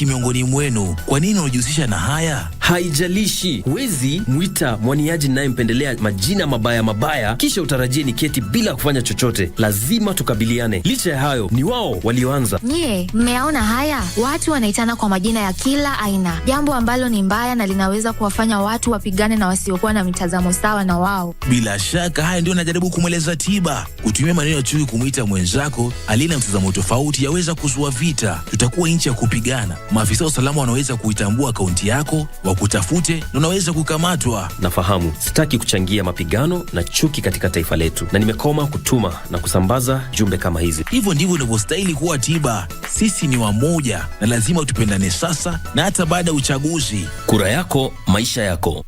Miongoni mwenu, kwa nini unajihusisha na haya? Haijalishi, huwezi muita mwaniaji ninayempendelea majina mabaya kisha utarajie niketi bila kufanya chochote. Lazima tukabiliane. Licha ya hayo, ni wao walioanza. Mmeona haya? Watu wanaitana kwa majina ya kila aina, jambo ambalo ni mbaya na linaweza kuwafanya watu wapigane na wasiokuwa na mitazamo sawa na wao. Bila shaka haya ndio najaribu kumweleza Tiba. Kutumia maneno ya chui kumuita mwenzako alina mtazamo tofauti yaweza kuzua vita. Tutakuwa nchi ya kupigana. Maafisa wa usalama wanaweza kuitambua akaunti yako, wakutafute na unaweza kukamatwa. Nafahamu, sitaki kuchangia mapigano na chuki katika taifa letu, na nimekoma kutuma na kusambaza jumbe kama hizi. Hivyo ndivyo inavyostahili kuwa, Tiba. Sisi ni wamoja na lazima tupendane sasa na hata baada ya uchaguzi. Kura yako, maisha yako.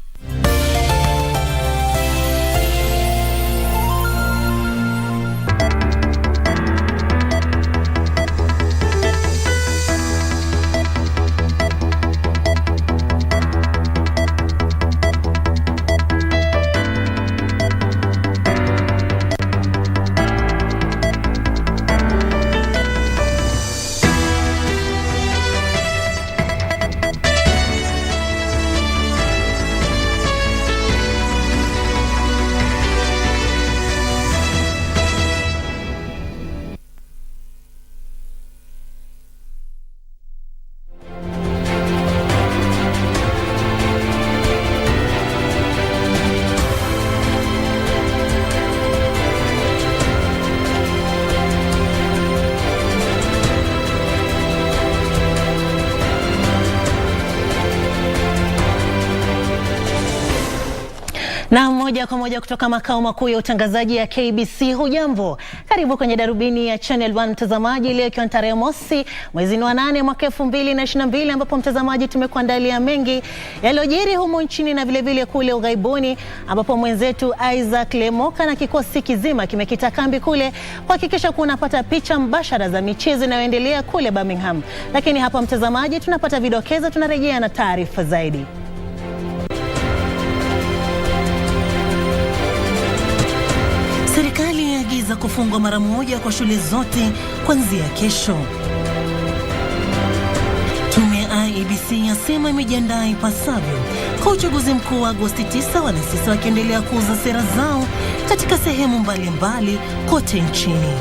Na moja kwa moja kutoka makao makuu ya utangazaji ya KBC, hujambo? Karibu kwenye Darubini ya Channel 1 mtazamaji, leo ikiwa tarehe mosi mwezi wa 8 mwaka 2022, ambapo mtazamaji tumekuandalia mengi yaliyojiri humo nchini na vile kule ughaibuni, ambapo mwenzetu Isaac Lemoka na kikosi kizima kimekita kambi kule kuhakikisha kunapata picha mbashara za michezo inayoendelea kule Birmingham. Lakini hapa mtazamaji, tunapata vidokezo, tunarejea na taarifa zaidi. Serikali yaagiza kufungwa mara moja kwa shule zote kuanzia kesho. Tume ya IEBC yasema imejiandaa ipasavyo kwa uchaguzi mkuu wa Agosti 9, wanasiasa wakiendelea kuuza sera zao katika sehemu mbalimbali kote nchini.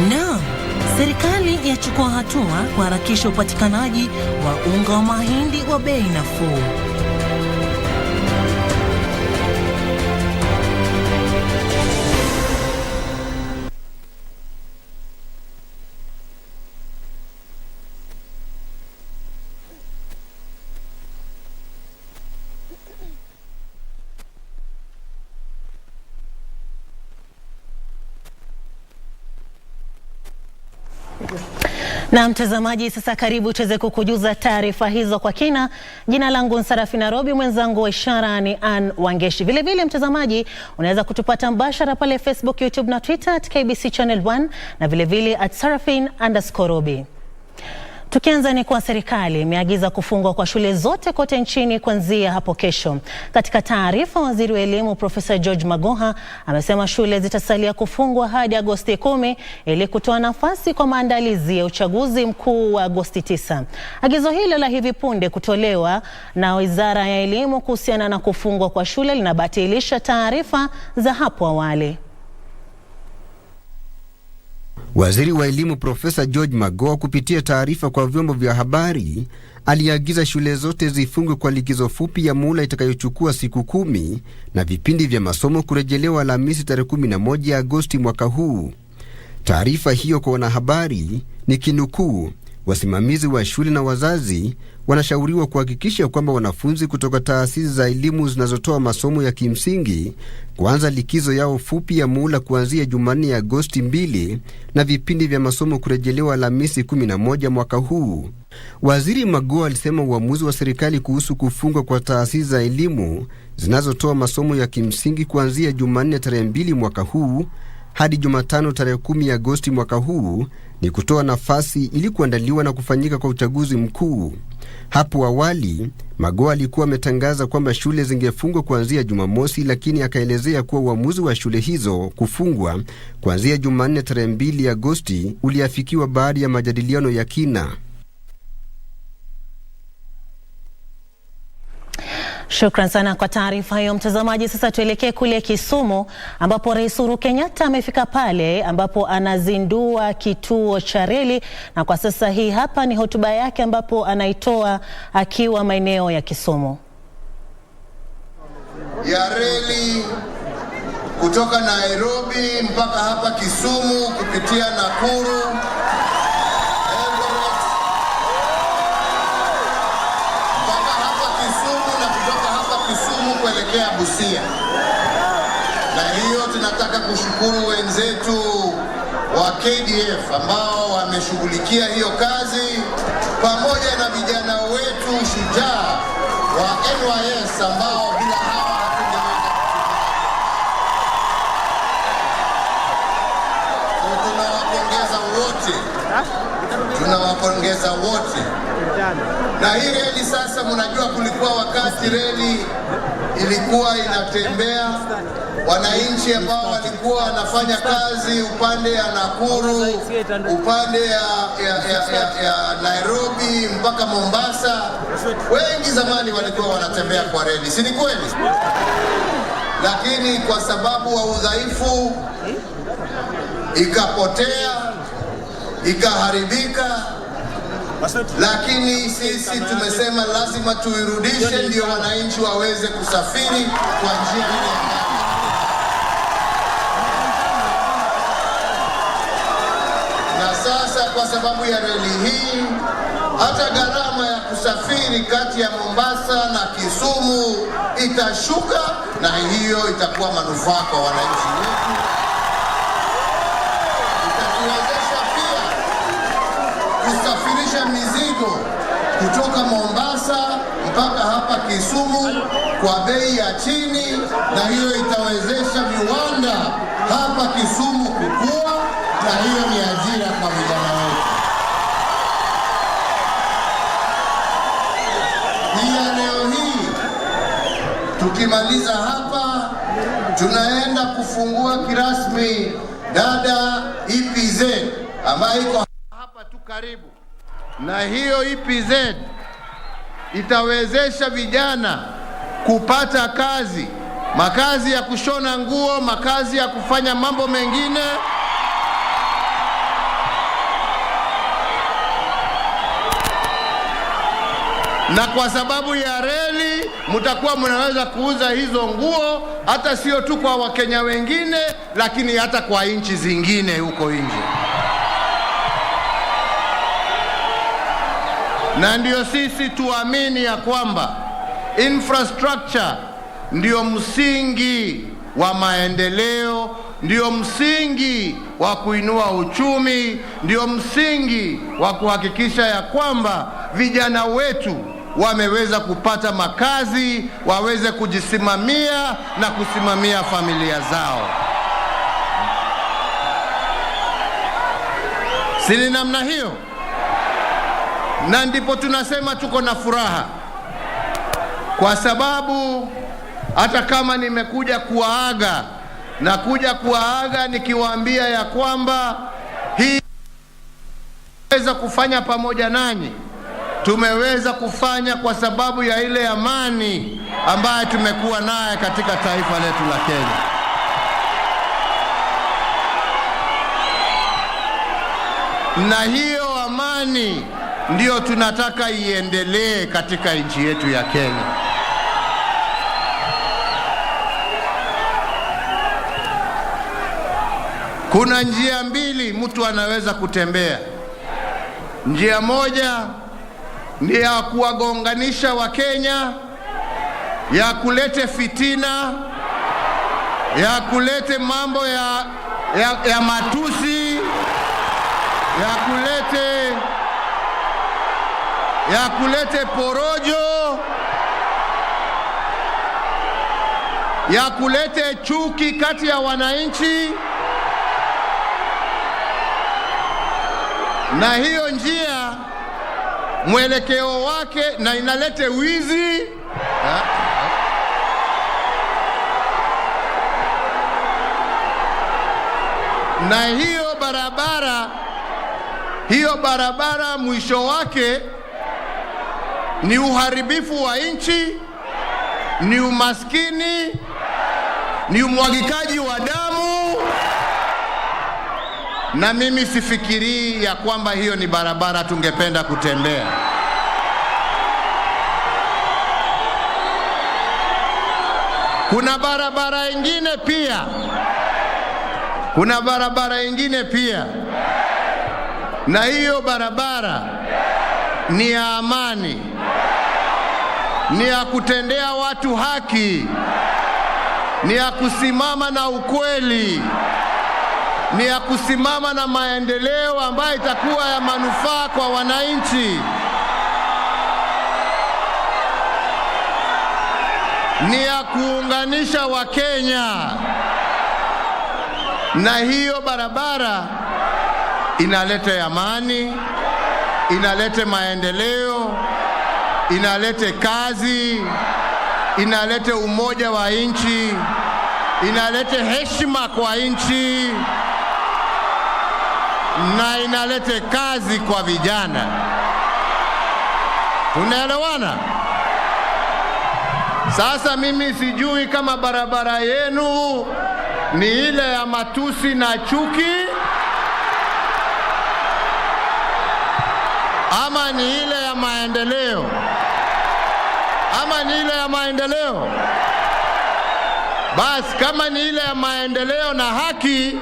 Na serikali yachukua hatua kuharakisha upatikanaji wa unga wa mahindi wa bei nafuu. Na mtazamaji, sasa karibu tuweze kukujuza taarifa hizo kwa kina. Jina langu ni Sarafina Robi, mwenzangu wa ishara ni Ann Wangeshi. Vile mtazamaji, unaweza kutupata mbashara pale Facebook, YouTube na Twitter at KBC Channel 1 na vile at Sarafin_Robi. Tukianza ni kwa serikali imeagiza kufungwa kwa shule zote kote nchini kuanzia hapo kesho. Katika taarifa, waziri wa elimu Profesa George Magoha amesema shule zitasalia kufungwa hadi Agosti 10 ili kutoa nafasi kwa maandalizi ya uchaguzi mkuu wa Agosti 9. Agizo hilo la hivi punde kutolewa na Wizara ya Elimu kuhusiana na kufungwa kwa shule linabatilisha taarifa za hapo awali. Waziri wa elimu Profesa George Magoha kupitia taarifa kwa vyombo vya habari aliagiza shule zote zifungwe kwa likizo fupi ya muhula itakayochukua siku 10 na vipindi vya masomo kurejelewa Alhamisi tarehe 11 Agosti mwaka huu. Taarifa hiyo kwa wanahabari ni kinukuu: wasimamizi wa shule na wazazi wanashauriwa kuhakikisha kwamba wanafunzi kutoka taasisi za elimu zinazotoa masomo ya kimsingi kuanza likizo yao fupi ya muhula kuanzia Jumanne ya Agosti 2 na vipindi vya masomo kurejelewa Alhamisi 11 mwaka huu. Waziri Magoha alisema uamuzi wa serikali kuhusu kufungwa kwa taasisi za elimu zinazotoa masomo ya kimsingi kuanzia Jumanne tarehe 2 mwaka huu hadi Jumatano tarehe 10 Agosti mwaka huu ni kutoa nafasi ili kuandaliwa na kufanyika kwa uchaguzi mkuu. Hapo awali, Magoha alikuwa ametangaza kwamba shule zingefungwa kuanzia Jumamosi, lakini akaelezea kuwa uamuzi wa shule hizo kufungwa kuanzia Jumanne tarehe 2 Agosti uliafikiwa baada ya majadiliano ya kina. Shukran sana kwa taarifa hiyo mtazamaji. Sasa tuelekee kule Kisumu ambapo Rais Uhuru Kenyatta amefika pale ambapo anazindua kituo cha reli, na kwa sasa hii hapa ni hotuba yake ambapo anaitoa akiwa maeneo ya Kisumu. Ya reli kutoka Nairobi mpaka hapa Kisumu kupitia Nakuru, kuelekea Busia. Na hiyo tunataka kushukuru wenzetu wa KDF ambao wameshughulikia hiyo kazi, pamoja na vijana wetu shujaa wa NYS ambao bila hawa hatungeweza. Tunawapongeza wote. Na hii reli sasa, mnajua kulikuwa wakati reli ilikuwa inatembea, wananchi ambao walikuwa wanafanya kazi upande ya Nakuru, upande ya Nairobi mpaka Mombasa, wengi zamani walikuwa wanatembea kwa reli, si ni kweli? Lakini kwa sababu wa udhaifu ikapotea, ikaharibika. Lakini sisi tumesema lazima tuirudishe ndio wananchi waweze kusafiri kwa njia ile ambayo. Na sasa kwa sababu ya reli hii, hata gharama ya kusafiri kati ya Mombasa na Kisumu itashuka, na hiyo itakuwa manufaa kwa wananchi wetu. Itatuwezesha pia kusafirisha mizigo kutoka Mombasa mpaka hapa Kisumu kwa bei ya chini, na hiyo itawezesha viwanda hapa Kisumu kukua, na hiyo ni ajira kwa vijana wetu. Pia leo hii tukimaliza hapa, tunaenda kufungua kirasmi dada EPZ ambayo iko hapa tu karibu, na hiyo EPZ itawezesha vijana kupata kazi, makazi ya kushona nguo, makazi ya kufanya mambo mengine. Na kwa sababu ya reli, mtakuwa mnaweza kuuza hizo nguo hata sio tu kwa Wakenya wengine, lakini hata kwa nchi zingine huko nje. Na ndio sisi tuamini ya kwamba infrastructure ndio msingi wa maendeleo, ndio msingi wa kuinua uchumi, ndio msingi wa kuhakikisha ya kwamba vijana wetu wameweza kupata makazi, waweze kujisimamia na kusimamia familia zao. Si ni namna hiyo? Na ndipo tunasema tuko na furaha, kwa sababu hata kama nimekuja kuwaaga, na kuja kuwaaga nikiwaambia ya kwamba hii tumeweza kufanya pamoja nanyi, tumeweza kufanya kwa sababu ya ile amani ambayo tumekuwa naye katika taifa letu la Kenya. Na hiyo amani ndio tunataka iendelee katika nchi yetu ya Kenya. Kuna njia mbili mtu anaweza kutembea. Njia moja ni ya kuwagonganisha Wakenya, ya kulete fitina, ya kulete mambo ya matusi, ya kulete porojo, ya kulete chuki kati ya wananchi. Na hiyo njia mwelekeo wake na inalete wizi. Na hiyo barabara mwisho wake ni uharibifu wa nchi, ni umaskini, ni umwagikaji wa damu. Na mimi sifikirii ya kwamba hiyo ni barabara tungependa kutembea. Kuna barabara ingine pia. Na hiyo barabara ni ya amani, ni ya kutendea watu haki, ni ya kusimama na ukweli, ni ya kusimama na maendeleo ambayo itakuwa ya manufaa kwa wananchi, ni ya kuunganisha Wakenya. Na hiyo barabara inaleta amani, inaleta maendeleo, inaleta kazi, inaleta umoja wa nchi, inaleta heshima kwa nchi, na inaleta kazi kwa vijana. Tunaelewana? Sasa mimi sijui kama barabara yenu ni ile ya matusi na chuki, ama ni ile ya maendeleo, Basi kama ni ile ya maendeleo na haki,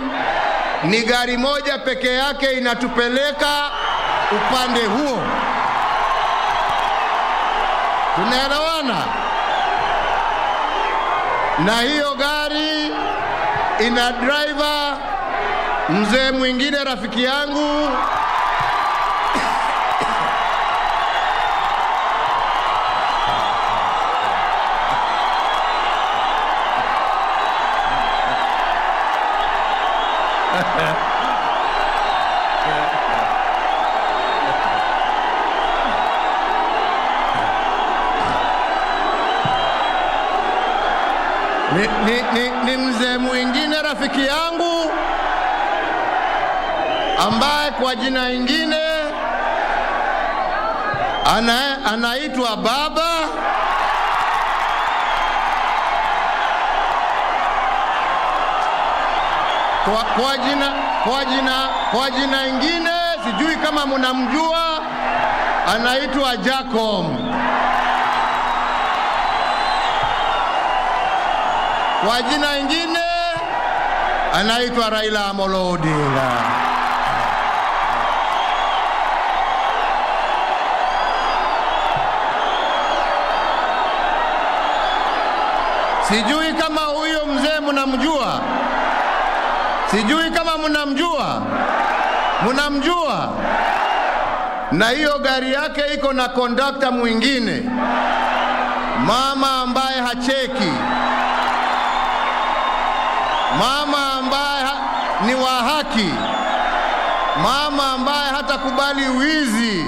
ni gari moja peke yake inatupeleka upande huo. Tunaelewana? Na hiyo gari ina driver mzee mwingine rafiki yangu ni mzee mwingine rafiki yangu ambaye kwa jina ingine anaitwa Baba. Kwa jina ingine sijui kama mnamjua, anaitwa Jacob. Kwa jina ingine anaitwa Raila Amolo Odinga. Sijui kama huyo mzee mnamjua. Sijui kama mnamjua. Na hiyo gari yake iko na kondakta mwingine, mama ambaye hacheki, mama ambaye ni wa haki, mama ambaye hatakubali wizi,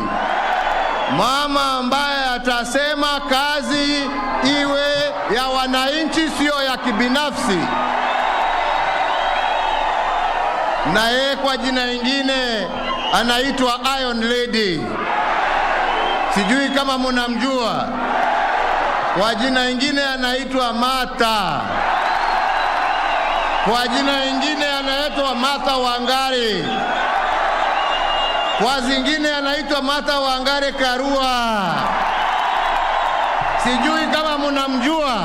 mama ambaye atasema kazi iwe ya wananchi, sio ya kibinafsi. Na yeye kwa jina ingine anaitwa Iron Lady. Sijui kama mnamjua. Kwa jina ingine anaitwa Martha. Kwa jina ingine anaitwa Martha Wangari. Kwa zingine anaitwa Martha Wangari Karua. Sijui kama mnamjua.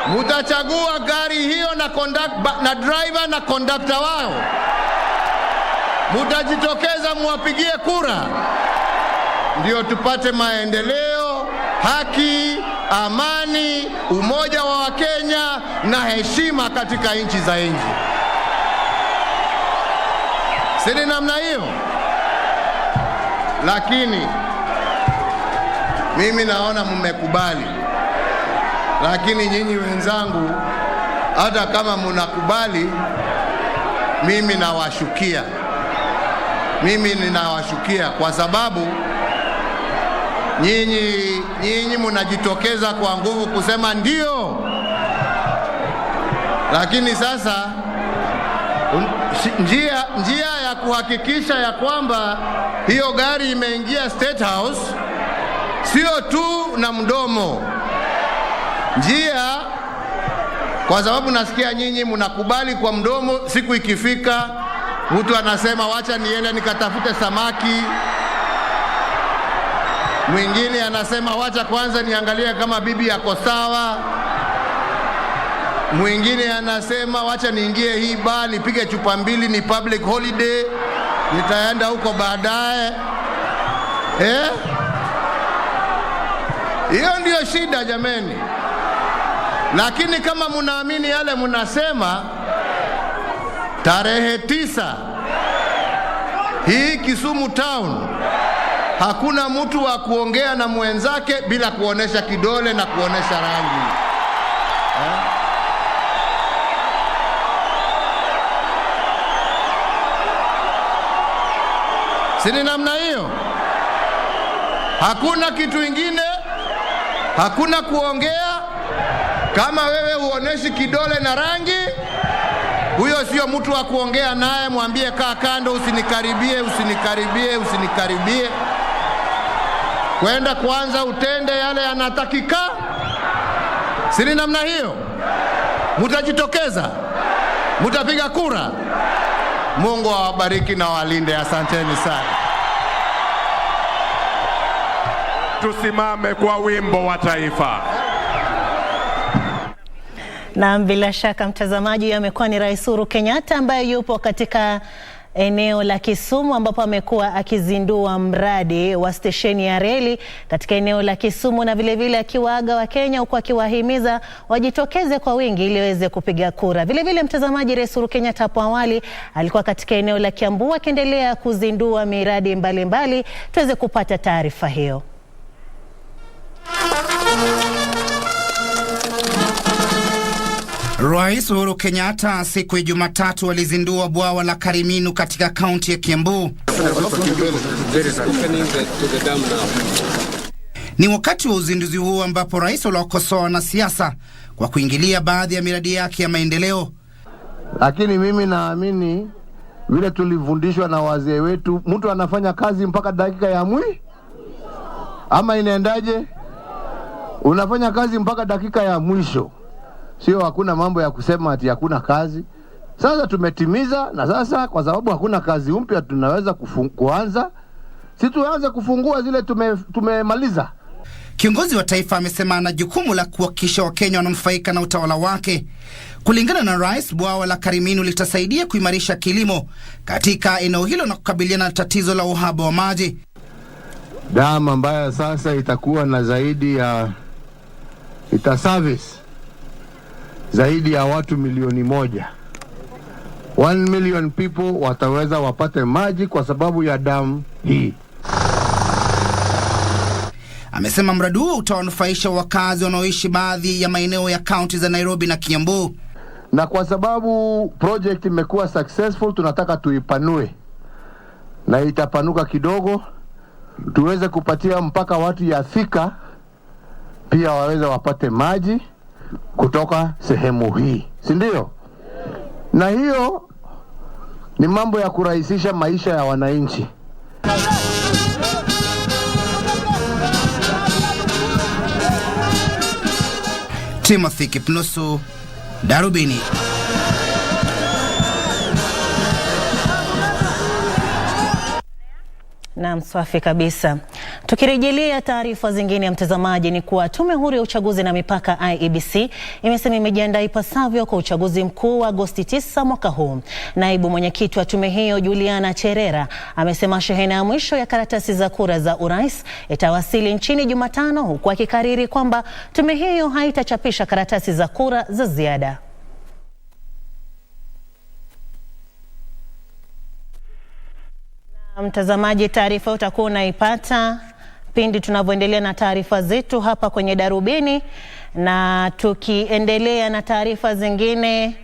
Mutachagua gari hiyo na driver na conductor wao. Mutajitokeza muwapigie kura, ndio tupate maendeleo, haki, amani, umoja wa Wakenya na heshima katika nchi za nje. Sisi namna hiyo. Lakini mimi naona mmekubali. Lakini nyinyi wenzangu, hata kama mnakubali, mimi nawashukia. mimi ninawashukia kwa sababu nyinyi mnajitokeza kwa nguvu kusema ndio. Lakini sasa njia ya kuhakikisha ya kwamba hiyo gari imeingia State House sio tu na mdomo. Kwa sababu nasikia nyinyi mnakubali kwa mdomo, siku ikifika mtu anasema wacha niende nikatafute samaki. Mwingine anasema wacha kwanza niangalie kama bibi yako sawa. Mwingine anasema wacha niingie hii bar nipige chupa mbili, ni public holiday, nitaenda huko baadaye. Hiyo ndio shida jameni. Lakini kama mnaamini yale mnasema, tarehe 9 hii Kisumu town hakuna mtu wa kuongea na mwenzake bila kuonesha kidole na kuonesha rangi. Sini namna hiyo. Hakuna kitu ingine, hakuna kuongea. Kama wewe huoneshi kidole na rangi, huyo sio mtu wa kuongea naye. Mwambie kaa kando, usinikaribie. Kwenda kwanza utende yale yanatakika. Sini namna hiyo. Mutajitokeza, mutapiga kura. Mungu awabariki na walinde. Asanteni sana. Tusimame kwa wimbo wa taifa. Na bila shaka mtazamaji, amekuwa ni Rais Uhuru Kenyatta ambaye yupo katika eneo la Kisumu ambapo amekuwa akizindua mradi wa stesheni ya reli katika eneo la Kisumu, na vile akiwaaga wa Kenya huku akiwahimiza wajitokeze kwa wingi ili waweze kupiga kura. Vile mtazamaji, Rais Uhuru Kenyatta hapo awali alikuwa katika eneo la Kiambu akiendelea kuzindua miradi mbalimbali. Tuweze kupata taarifa hiyo. Rais Uhuru Kenyatta siku ya Jumatatu alizindua bwawa la Kariminu katika kaunti ya Kiambu. Ni wakati wa uzinduzi huu ambapo rais aliwakosoa wanasiasa kwa kuingilia baadhi ya miradi yake ya maendeleo. Lakini mimi naamini vile tulifundishwa na wazee wetu, mtu anafanya kazi mpaka dakika ya mwisho. Ama inaendaje? Unafanya kazi mpaka dakika ya mwisho. Sio hakuna mambo ya kusema ati hakuna kazi. Sasa tumetimiza, na sasa kwa sababu hakuna kazi mpya tunaweza kuanza. Si tuanze kufungua zile tumemaliza. Kiongozi wa taifa amesema ana jukumu la kuhakikisha Wakenya wananufaika na utawala wake. Kulingana na rais, bwawa la Kariminu litasaidia kuimarisha kilimo katika eneo hilo na kukabiliana na tatizo la uhaba wa maji. Damu ambayo sasa itakuwa na zaidi ya service zaidi ya watu 1,000,000. 1 million people wataweza wapate maji kwa sababu ya damu hii. Amesema mradi huo utawanufaisha wakazi wanaoishi baadhi ya maeneo ya kaunti za Nairobi na Kiambu. Na kwa sababu project imekuwa successful, tunataka tuipanue. Na itapanuka kidogo, tuweze kupatia mpaka watu ya Thika pia waweze wapate maji kutoka sehemu hii. Si ndio? Na hiyo ni mambo ya kurahisisha maisha ya wananchi. Timothy Kipnusu, Darubini. Na mswafi kabisa. Tukirejelea taarifa zingine ya mtazamaji, ni kuwa Tume Huru ya Uchaguzi na Mipaka IEBC imesema imejiandaa ipasavyo kwa uchaguzi mkuu wa Agosti 9 mwaka huu. Naibu mwenyekiti wa tume hiyo Juliana Cherera amesema shehena ya mwisho ya karatasi za kura za urais itawasili nchini Jumatano, huku akikariri kwamba tume hiyo haitachapisha karatasi za kura za ziada. Mtazamaji, taarifa utakuwa unaipata pindi tunavyoendelea na taarifa zetu hapa kwenye Darubini. Na tukiendelea na taarifa zingine,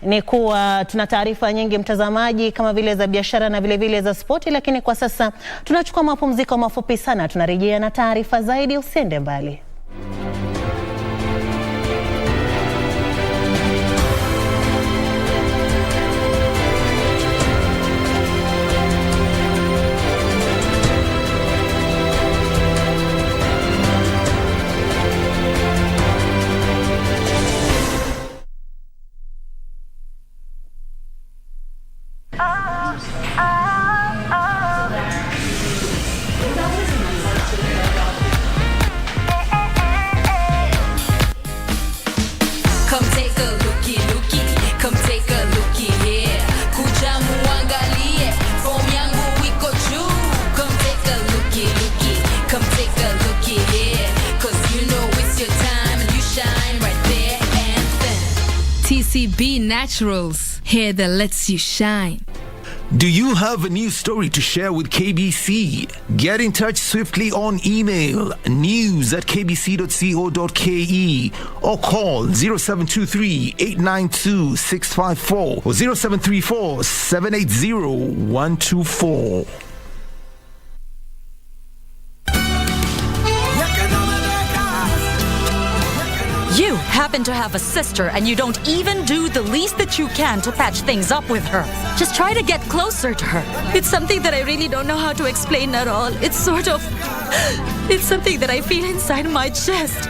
ni kuwa tuna taarifa nyingi mtazamaji, kama vile za biashara na vile vile za spoti, lakini kwa sasa tunachukua mapumziko mafupi sana. Tunarejea na taarifa zaidi, usiende mbali. KBC Naturals, hair that lets you shine. Do you have a news story to share with KBC? Get in touch swiftly on email news@kbc.co.ke or call 0723 892 654 or 0734 780 124. You happen to have a sister and you don't even do the least that you can to patch things up with her. Just try to get closer to her. It's something that I really don't know how to explain at all. It's something that I feel inside my chest.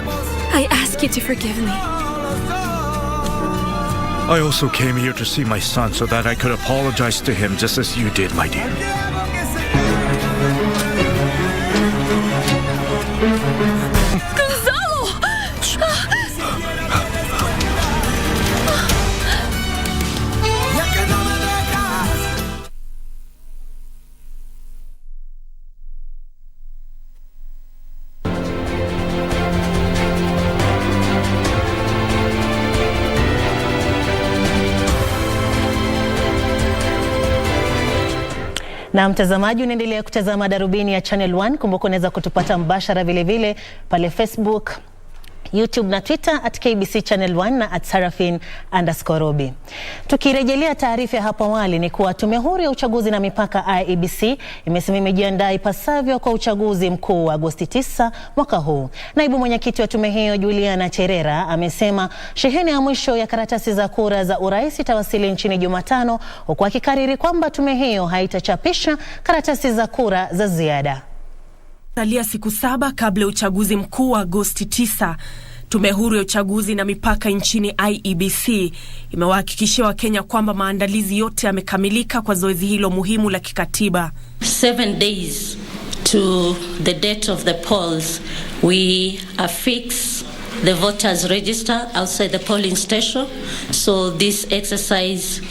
I ask you to forgive me. I also came here to see my son so that I could apologize to him just as you did, my dear. Na mtazamaji, unaendelea kutazama Darubini ya Channel 1. Kumbuka unaweza kutupata mbashara vile vile pale Facebook, YouTube na Twitter @KBC Channel 1 na @Sarafin_Robi. Tukirejelea taarifa ya hapo awali ni kuwa Tume Huru ya Uchaguzi na Mipaka IEBC imesema imejiandaa ipasavyo kwa uchaguzi mkuu wa Agosti 9 mwaka huu. Naibu mwenyekiti wa tume hiyo Juliana Cherera amesema sheheni ya mwisho ya karatasi za kura za urais itawasili nchini Jumatano, huku akikariri kwamba tume hiyo haitachapisha karatasi za kura za ziada. Salia siku 7 kabla ya uchaguzi mkuu wa Agosti 9, Tume Huru ya Uchaguzi na Mipaka nchini IEBC imewahakikishia Wakenya kwamba maandalizi yote yamekamilika kwa zoezi hilo muhimu la kikatiba. 7 days to the date of the polls, we affix the voters register outside the polling station, so this exercise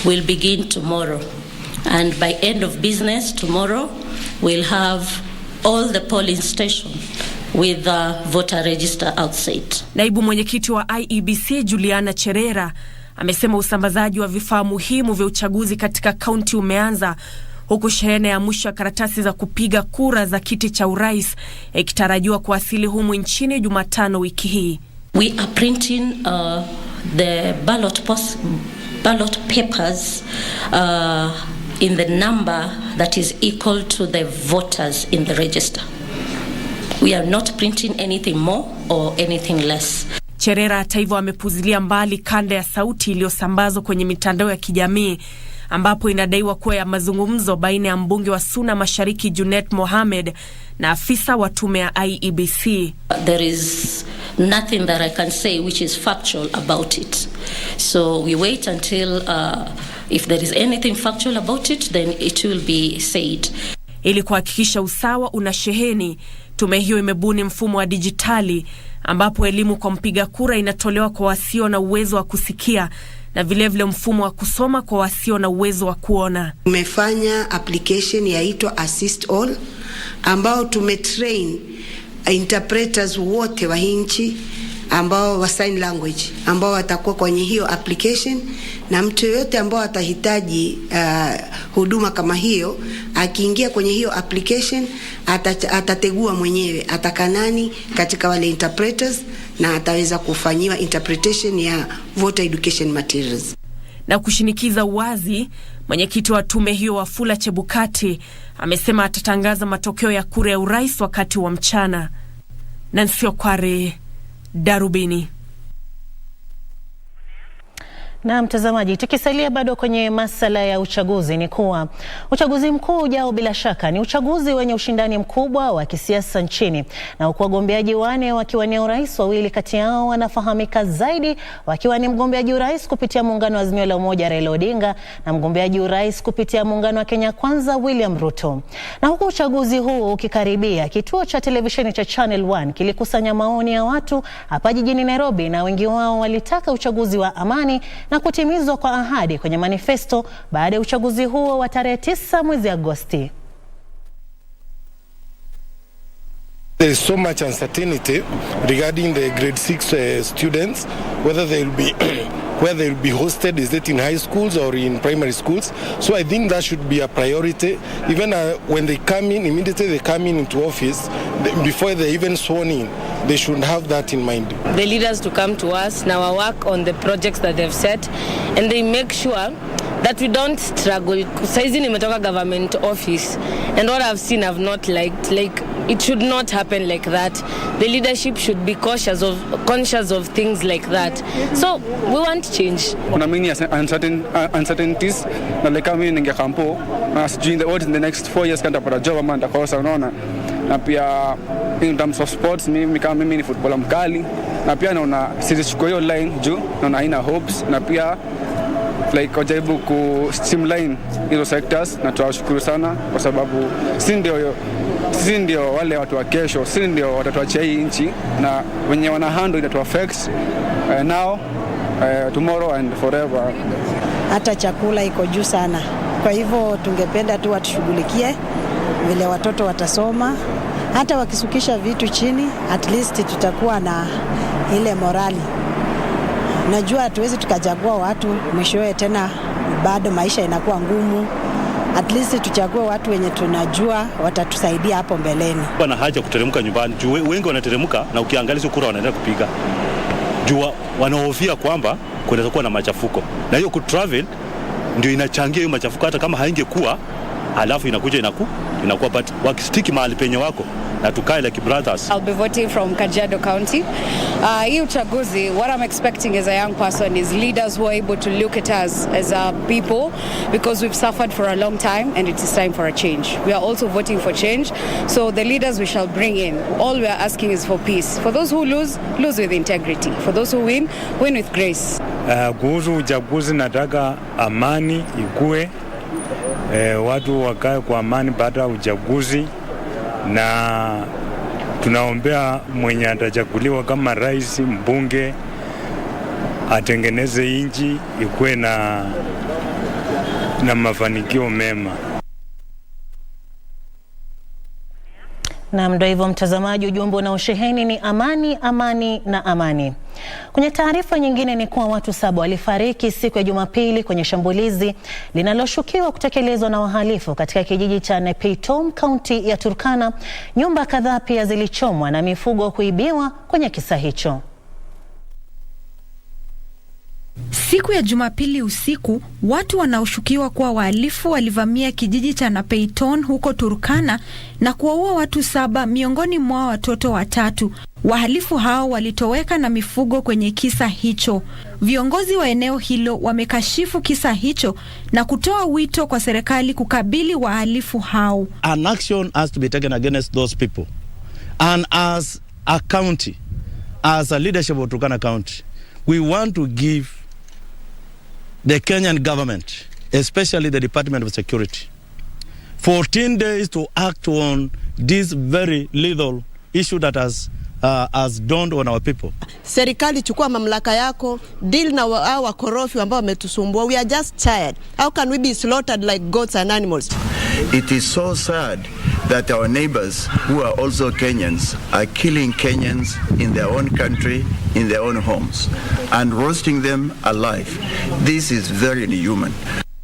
will begin tomorrow, and by end of business tomorrow we'll have all the polling station with the voter register outside. Naibu mwenyekiti wa IEBC Juliana Cherera amesema usambazaji wa vifaa muhimu vya uchaguzi katika kaunti umeanza, huku shehena ya mwisho ya karatasi za kupiga kura za kiti cha urais ikitarajiwa kuwasili humu nchini Jumatano wiki hii. We are printing the ballot papers in the number that is equal to the voters in the register. We are not printing anything more or anything less. Cherera hata hivyo amepuzilia mbali kanda ya sauti iliyosambazwa kwenye mitandao ya kijamii ambapo inadaiwa kuwa ya mazungumzo baina ya mbunge wa Suna Mashariki Junet Mohamed na afisa wa tume ya IEBC. There is nothing that I can say which is factual about it. So we wait until if there is anything factual about it, then it will be said. Ili kuhakikisha usawa una sheheni, tume hiyo imebuni mfumo wa dijitali ambapo elimu kwa mpiga kura inatolewa kwa wasio na uwezo wa kusikia na vilevile mfumo wa kusoma kwa wasio na uwezo wa kuona. Tumefanya application yaitwa Assist All ambao tumetrain interpreters wote wa nchi ambao wa sign language ambao watakuwa kwenye hiyo application, na mtu yote ambao atahitaji huduma kama hiyo akiingia kwenye hiyo application atategua mwenyewe atakanani katika wale interpreters na ataweza kufanyiwa interpretation ya voter education materials. na kushinikiza uwazi, mwenyekiti wa tume hiyo Wafula Chebukati amesema atatangaza matokeo ya kura ya urais wakati wa mchana. Nancy Okware, Darubini. Na mtazamaji, tukisalia bado kwenye masala ya uchaguzi, ni kuwa uchaguzi mkuu ujao bila shaka ni uchaguzi wenye ushindani mkubwa wa kisiasa nchini, na huku wagombeaji 4 wakiwania urais, 2 kati yao wanafahamika zaidi wakiwa ni mgombeaji urais kupitia muungano wa Azimio la Umoja Raila Odinga na mgombeaji urais kupitia muungano wa Kenya Kwanza William Ruto. Na huku uchaguzi huu ukikaribia, kituo cha televisheni cha Channel 1 kilikusanya maoni ya watu hapa jijini Nairobi, na wengi wao walitaka uchaguzi wa amani na kutimizwa kwa ahadi kwenye manifesto baada ya uchaguzi huo wa tarehe 9 mwezi Agosti. There is so much uncertainty regarding the grade 6 students, whether they will be where they will be hosted, is it in high schools or in primary schools. So I think that should be a priority. Even when they come in, immediately they come in into office, before they're even sworn in, they should have that in mind. The leaders to come to us now, work on the projects that they've set, and they make sure that we don't struggle. Saizi nimetoka government office, and what I've seen I've not liked. Like, it should not happen like that. The leadership should be conscious of things like that. So we want change. Kuna many uncertainties na leka mimi ninge kampo na sijui in the next 4 years kanta para job ama ndakosa, unaona. Na pia in terms of sports, mimi kama mimi ni footballer mkali, na pia naona sizichukua hiyo line juu naona haina hopes, na pia like wajaribu ku streamline hizo sectors, na tunashukuru sana kwa sababu sisi ndio wale watu wa kesho, sisi ndio watatuachia hii nchi, na wenye wana handle ina to affect now, tomorrow and forever. Hata chakula iko juu sana, kwa hivyo tungependa tu watushughulikie vile watoto watasoma, hata wakisukisha vitu chini, at least tutakuwa na ile morali. Najua hatuwezi tukachagua watu mwishowe tena bado maisha inakuwa ngumu. At least tuchague watu wenye tunajua watatusaidia hapo mbeleni. Wana haja kuteremka nyumbani, juu wengi wanateremka na ukiangalia kura wanaenda kupiga. Juu wanaofia kwamba kunaweza kuwa na machafuko. Na hiyo kutravel ndio inachangia hiyo machafuko, hata kama haingekuwa alafu inakuja inakuwa, but wakistiki mahali penye wako na tukae like brothers. I'll be voting from Kajiado County. Hii uchaguzi, what I'm expecting as a young person is leaders who are able to look at us as a people, because we've suffered for a long time and it is time for a change. We are also voting for change. So the leaders we shall bring in, all we are asking is for peace. For those who lose with integrity. For those who win with grace. Kuhusu uchaguzi nataka amani ikue, watu wakae kwa amani baada ya uchaguzi, na tunaombea mwenye atachaguliwa kama rais, mbunge, atengeneze nchi ikuwe na mafanikio mema. Na ndio hivyo mtazamaji, ujumbe unaosheheni ni amani, amani na amani. Kwenye taarifa nyingine ni kuwa watu 7 walifariki siku ya Jumapili kwenye shambulizi linaloshukiwa kutekelezwa na wahalifu katika kijiji cha Nepeitom, kaunti ya Turkana. Nyumba kadhaa pia zilichomwa na mifugo kuibiwa kwenye kisa hicho. Siku ya Jumapili usiku, watu wanaoshukiwa kuwa wahalifu walivamia kijiji cha Nepeitom huko Turkana na kuwaua watu 7, miongoni mwa watoto 3. Wahalifu hao walitoweka na mifugo kwenye kisa hicho. Viongozi wa eneo hilo wamekashifu kisa hicho na kutoa wito kwa serikali kukabili wahalifu hao. An action has to be taken against those people. And as a county, as a leadership of Turkana County, we want to give the Kenyan government, especially the Department of Security, 14 days to act on this very lethal issue that has dawned on our people. Serikali chukua mamlaka yako, deal na hao wakorofi ambao wametusumbua. We are just tired. How can we be slaughtered like goats and animals? It is so sad that our neighbors who are also Kenyans are killing Kenyans in their own country, in their own homes, and roasting them alive. This is very inhuman.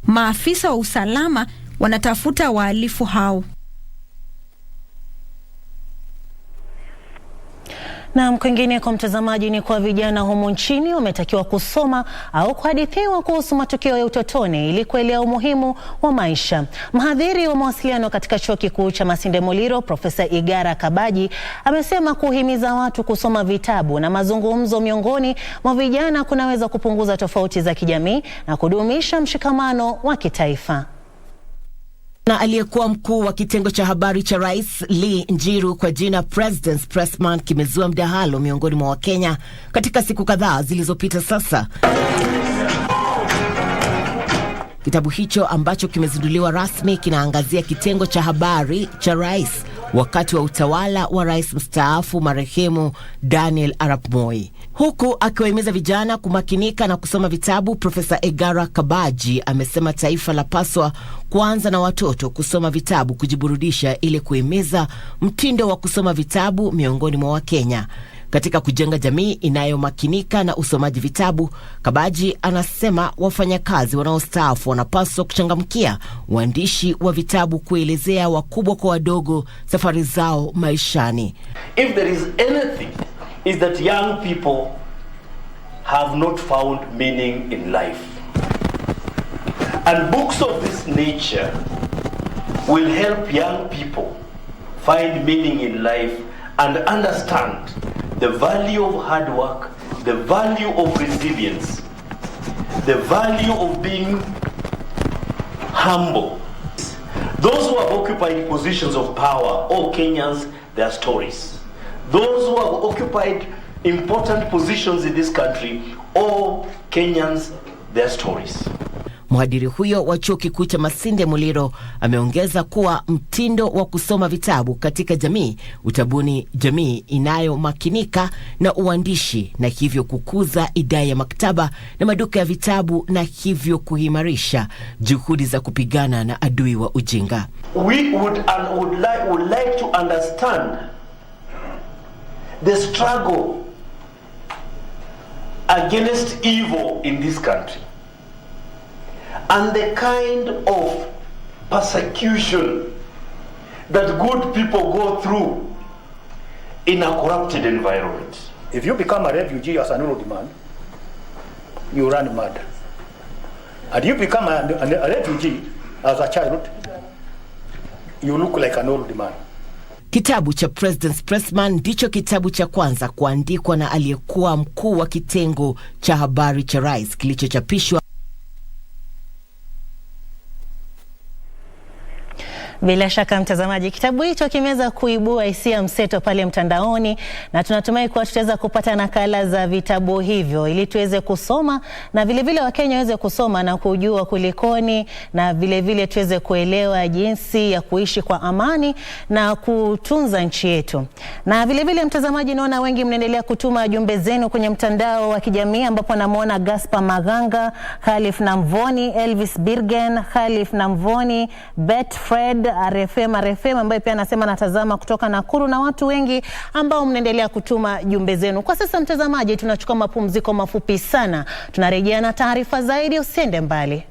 Maafisa wa usalama wanatafuta wahalifu hao. Na kwingine kwa mtazamaji ni kwa vijana humu nchini wametakiwa kusoma au kuhadithiwa kuhusu matukio ya utotoni ili kuelewa umuhimu wa maisha. Mhadhiri wa mawasiliano katika Chuo Kikuu cha Masinde Muliro, Profesa Igara Kabaji, amesema kuhimiza watu kusoma vitabu na mazungumzo miongoni mwa vijana kunaweza kupunguza tofauti za kijamii na kudumisha mshikamano wa kitaifa. Na aliyekuwa mkuu wa kitengo cha habari cha Rais Lee Njiru kwa jina President's Pressman kimezua mdahalo miongoni mwa Wakenya katika siku kadhaa zilizopita sasa. Kitabu hicho ambacho kimezinduliwa rasmi kinaangazia kitengo cha habari cha Rais wakati wa utawala wa Rais mstaafu marehemu Daniel Arap Moi. Huku akiwahimiza vijana kumakinika na kusoma vitabu, Profesa Igara Kabaji amesema taifa lapaswa kuanza na watoto kusoma vitabu kujiburudisha ili kuhimiza mtindo wa kusoma vitabu miongoni mwa Wakenya. Katika kujenga jamii inayomakinika na usomaji vitabu, Kabaji anasema wafanyakazi wanaostaafu wanapaswa kuchangamkia uandishi wa vitabu kuelezea wakubwa kwa wadogo safari zao maishani. If there is anything, is that young people have not found meaning in life. And books of this nature will help young people find meaning in life and understand the value of hard work, the value of resilience, the value of being humble. Those who have occupied positions of power, all Kenyans, their stories. Those who have occupied important positions in this country, all Kenyans, their stories. Mhadhiri huyo wa Chuo Kikuu cha Masinde Muliro ameongeza kuwa mtindo wa kusoma vitabu katika jamii utabuni jamii inayomakinika na uandishi, na hivyo kukuza idara ya maktaba na maduka ya vitabu, na hivyo kuhimarisha juhudi za kupigana na adui wa ujinga. We would like to understand the struggle against evil in this country, and the kind of persecution that good people go through in a corrupted environment. If you become a refugee as an old man, you run mad. And you become a refugee as a child, you look like an old man. Kitabu cha President's Pressman ndicho kitabu cha kwanza kuandikwa na aliyekuwa mkuu wa kitengo cha habari cha Rais kilichochapishwa. Bila shaka mtazamaji, kitabu hicho kimeweza kuibua hisia mseto pale mtandaoni, na tunatumai kuwa tutaweza kupata nakala za vitabu hivyo ili tuweze kusoma na vile Wakenya waweze kusoma na kujua kulikoni, na vile tuweze kuelewa jinsi ya kuishi kwa amani na kutunza nchi yetu. Na vile mtazamaji, naona wengi mnaendelea kutuma jumbe zenu kwenye mtandao wa kijamii, ambapo namuona Gaspar Maganga, Khalif Namvoni, Elvis Birgen, Khalif Namvoni, Betfred RFM ambaye pia anasema natazama kutoka Nakuru, na watu wengi ambao mnaendelea kutuma jumbe zenu. Kwa sasa mtazamaji, tunachukua mapumziko mafupi sana. Tunarejea na taarifa zaidi, usiende mbali.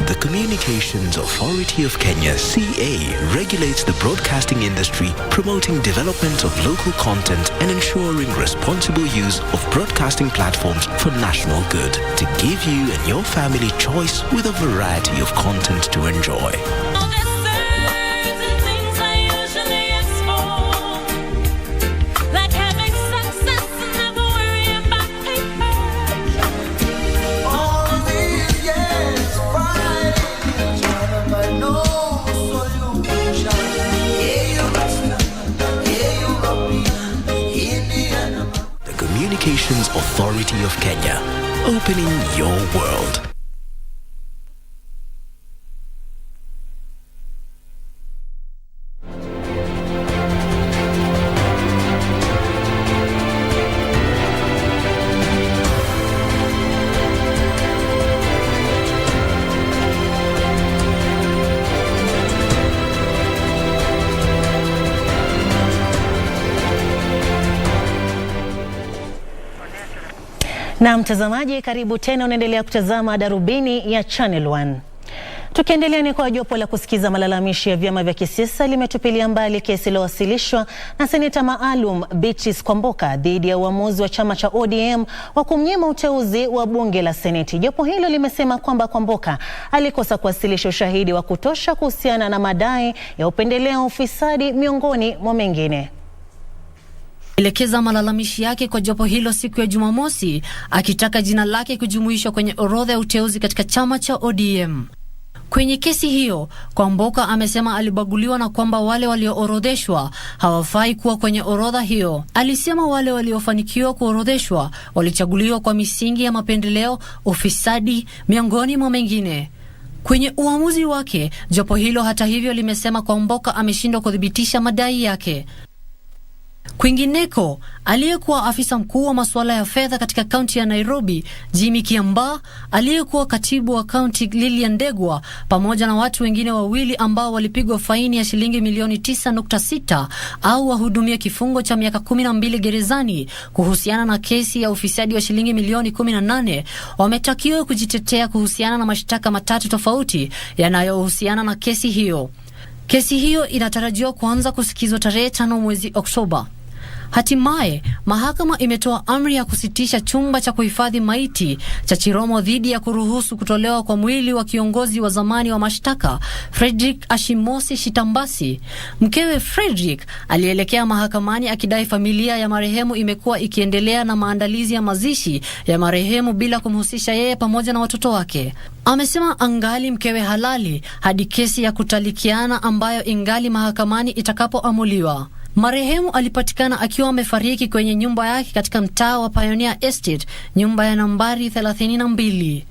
The Communications Authority of Kenya, CA, regulates the broadcasting industry, promoting development of local content and ensuring responsible use of broadcasting platforms for national good, to give you and your family choice with a variety of content to enjoy. Communications Authority of Kenya, opening your world. Na mtazamaji, karibu tena, unaendelea kutazama Darubini ya Channel 1. Tukiendelea ni kwa jopo la kusikiza malalamishi ya vyama vya kisiasa limetupilia mbali kesi iliyowasilishwa na seneta maalum Beatrice Kwamboka dhidi ya uamuzi wa chama cha ODM wa kumnyima uteuzi wa bunge la Seneti. Jopo hilo limesema kwamba Kwamboka alikosa kuwasilisha ushahidi wa kutosha kuhusiana na madai ya upendeleo, ufisadi miongoni mwa mengine. Elekeza malalamishi yake kwa jopo hilo siku ya Jumamosi akitaka jina lake kujumuishwa kwenye orodha ya uteuzi katika chama cha ODM. Kwenye kesi hiyo, Kwamboka amesema alibaguliwa na kwamba wale walioorodheshwa hawafai kuwa kwenye orodha hiyo. Alisema wale waliofanikiwa kuorodheshwa walichaguliwa kwa misingi ya mapendeleo, ufisadi miongoni mwa mengine. Kwenye uamuzi wake, jopo hilo hata hivyo limesema Kwamboka ameshindwa kudhibitisha madai yake. Kwingineko, aliyekuwa afisa mkuu wa masuala ya fedha katika kaunti ya Nairobi, Jimmy Kiamba, aliyekuwa katibu wa kaunti Lilian Ndegwa, pamoja na watu wengine wawili ambao walipigwa faini ya shilingi milioni 9.6 au wahudumia kifungo cha miaka 12 gerezani kuhusiana na kesi ya ufisadi wa shilingi milioni 18, wametakiwa kujitetea kuhusiana na mashtaka matatu tofauti yanayohusiana na kesi hiyo. Kesi hiyo inatarajiwa kuanza kusikizwa tarehe 5 mwezi Oktoba. Hatimaye, mahakama imetoa amri ya kusitisha chumba cha kuhifadhi maiti cha Chiromo dhidi ya kuruhusu kutolewa kwa mwili wa kiongozi wa zamani wa mashtaka Frederick Ashimosi Shitambasi. Mkewe Frederick alielekea mahakamani akidai familia ya marehemu imekuwa ikiendelea na maandalizi ya mazishi ya marehemu bila kumhusisha yeye pamoja na watoto wake. Amesema angali mkewe halali hadi kesi ya kutalikiana ambayo ingali mahakamani itakapoamuliwa. Marehemu alipatikana akiwa amefariki kwenye nyumba yake katika mtaa wa Pioneer Estate, nyumba ya nambari 32.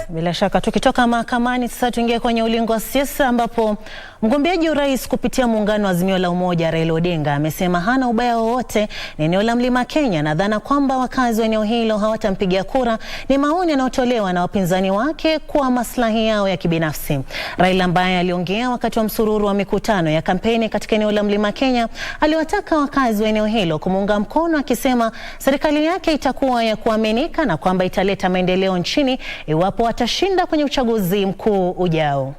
Bila shaka tukitoka mahakamani sasa tuingie kwenye ulingo wa siasa ambapo mgombeaji urais kupitia muungano wa Azimio la Umoja Raila Odinga amesema hana ubaya wowote na eneo la Mlima Kenya na dhana kwamba wakazi wa eneo hilo hawatampigia kura ni maoni yanayotolewa na wapinzani wake kwa maslahi yao ya kibinafsi. Raila ambaye aliongea wakati wa msururu wa mikutano ya kampeni katika eneo la Mlima Kenya aliwataka wakazi wa eneo hilo kumuunga mkono akisema serikali yake itakuwa ya kuaminika na kwamba italeta maendeleo nchini iwapo atashinda kwenye uchaguzi mkuu ujao.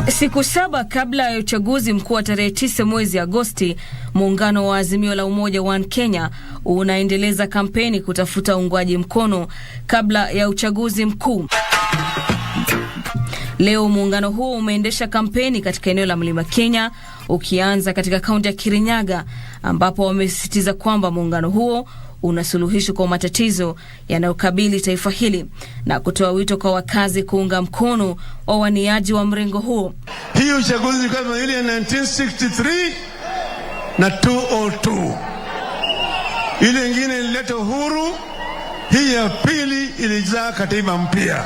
Siku 7 kabla ya uchaguzi mkuu wa tarehe 9 mwezi Agosti, muungano wa Azimio la Umoja One Kenya unaendeleza kampeni kutafuta uungwaji mkono kabla ya uchaguzi mkuu. Leo muungano huo umeendesha kampeni katika eneo la Mlima Kenya, ukianza katika kaunti ya Kirinyaga ambapo wamesisitiza kwamba muungano huo una suluhisho kwa matatizo yanayokabili taifa hili na kutoa wito kwa wakazi kuunga mkono wawaniaji wa mrengo huo. Hii uchaguzi kama ile ya 1963 na 202. Ile nyingine ilileta uhuru, hii ya pili ilizaa katiba mpya.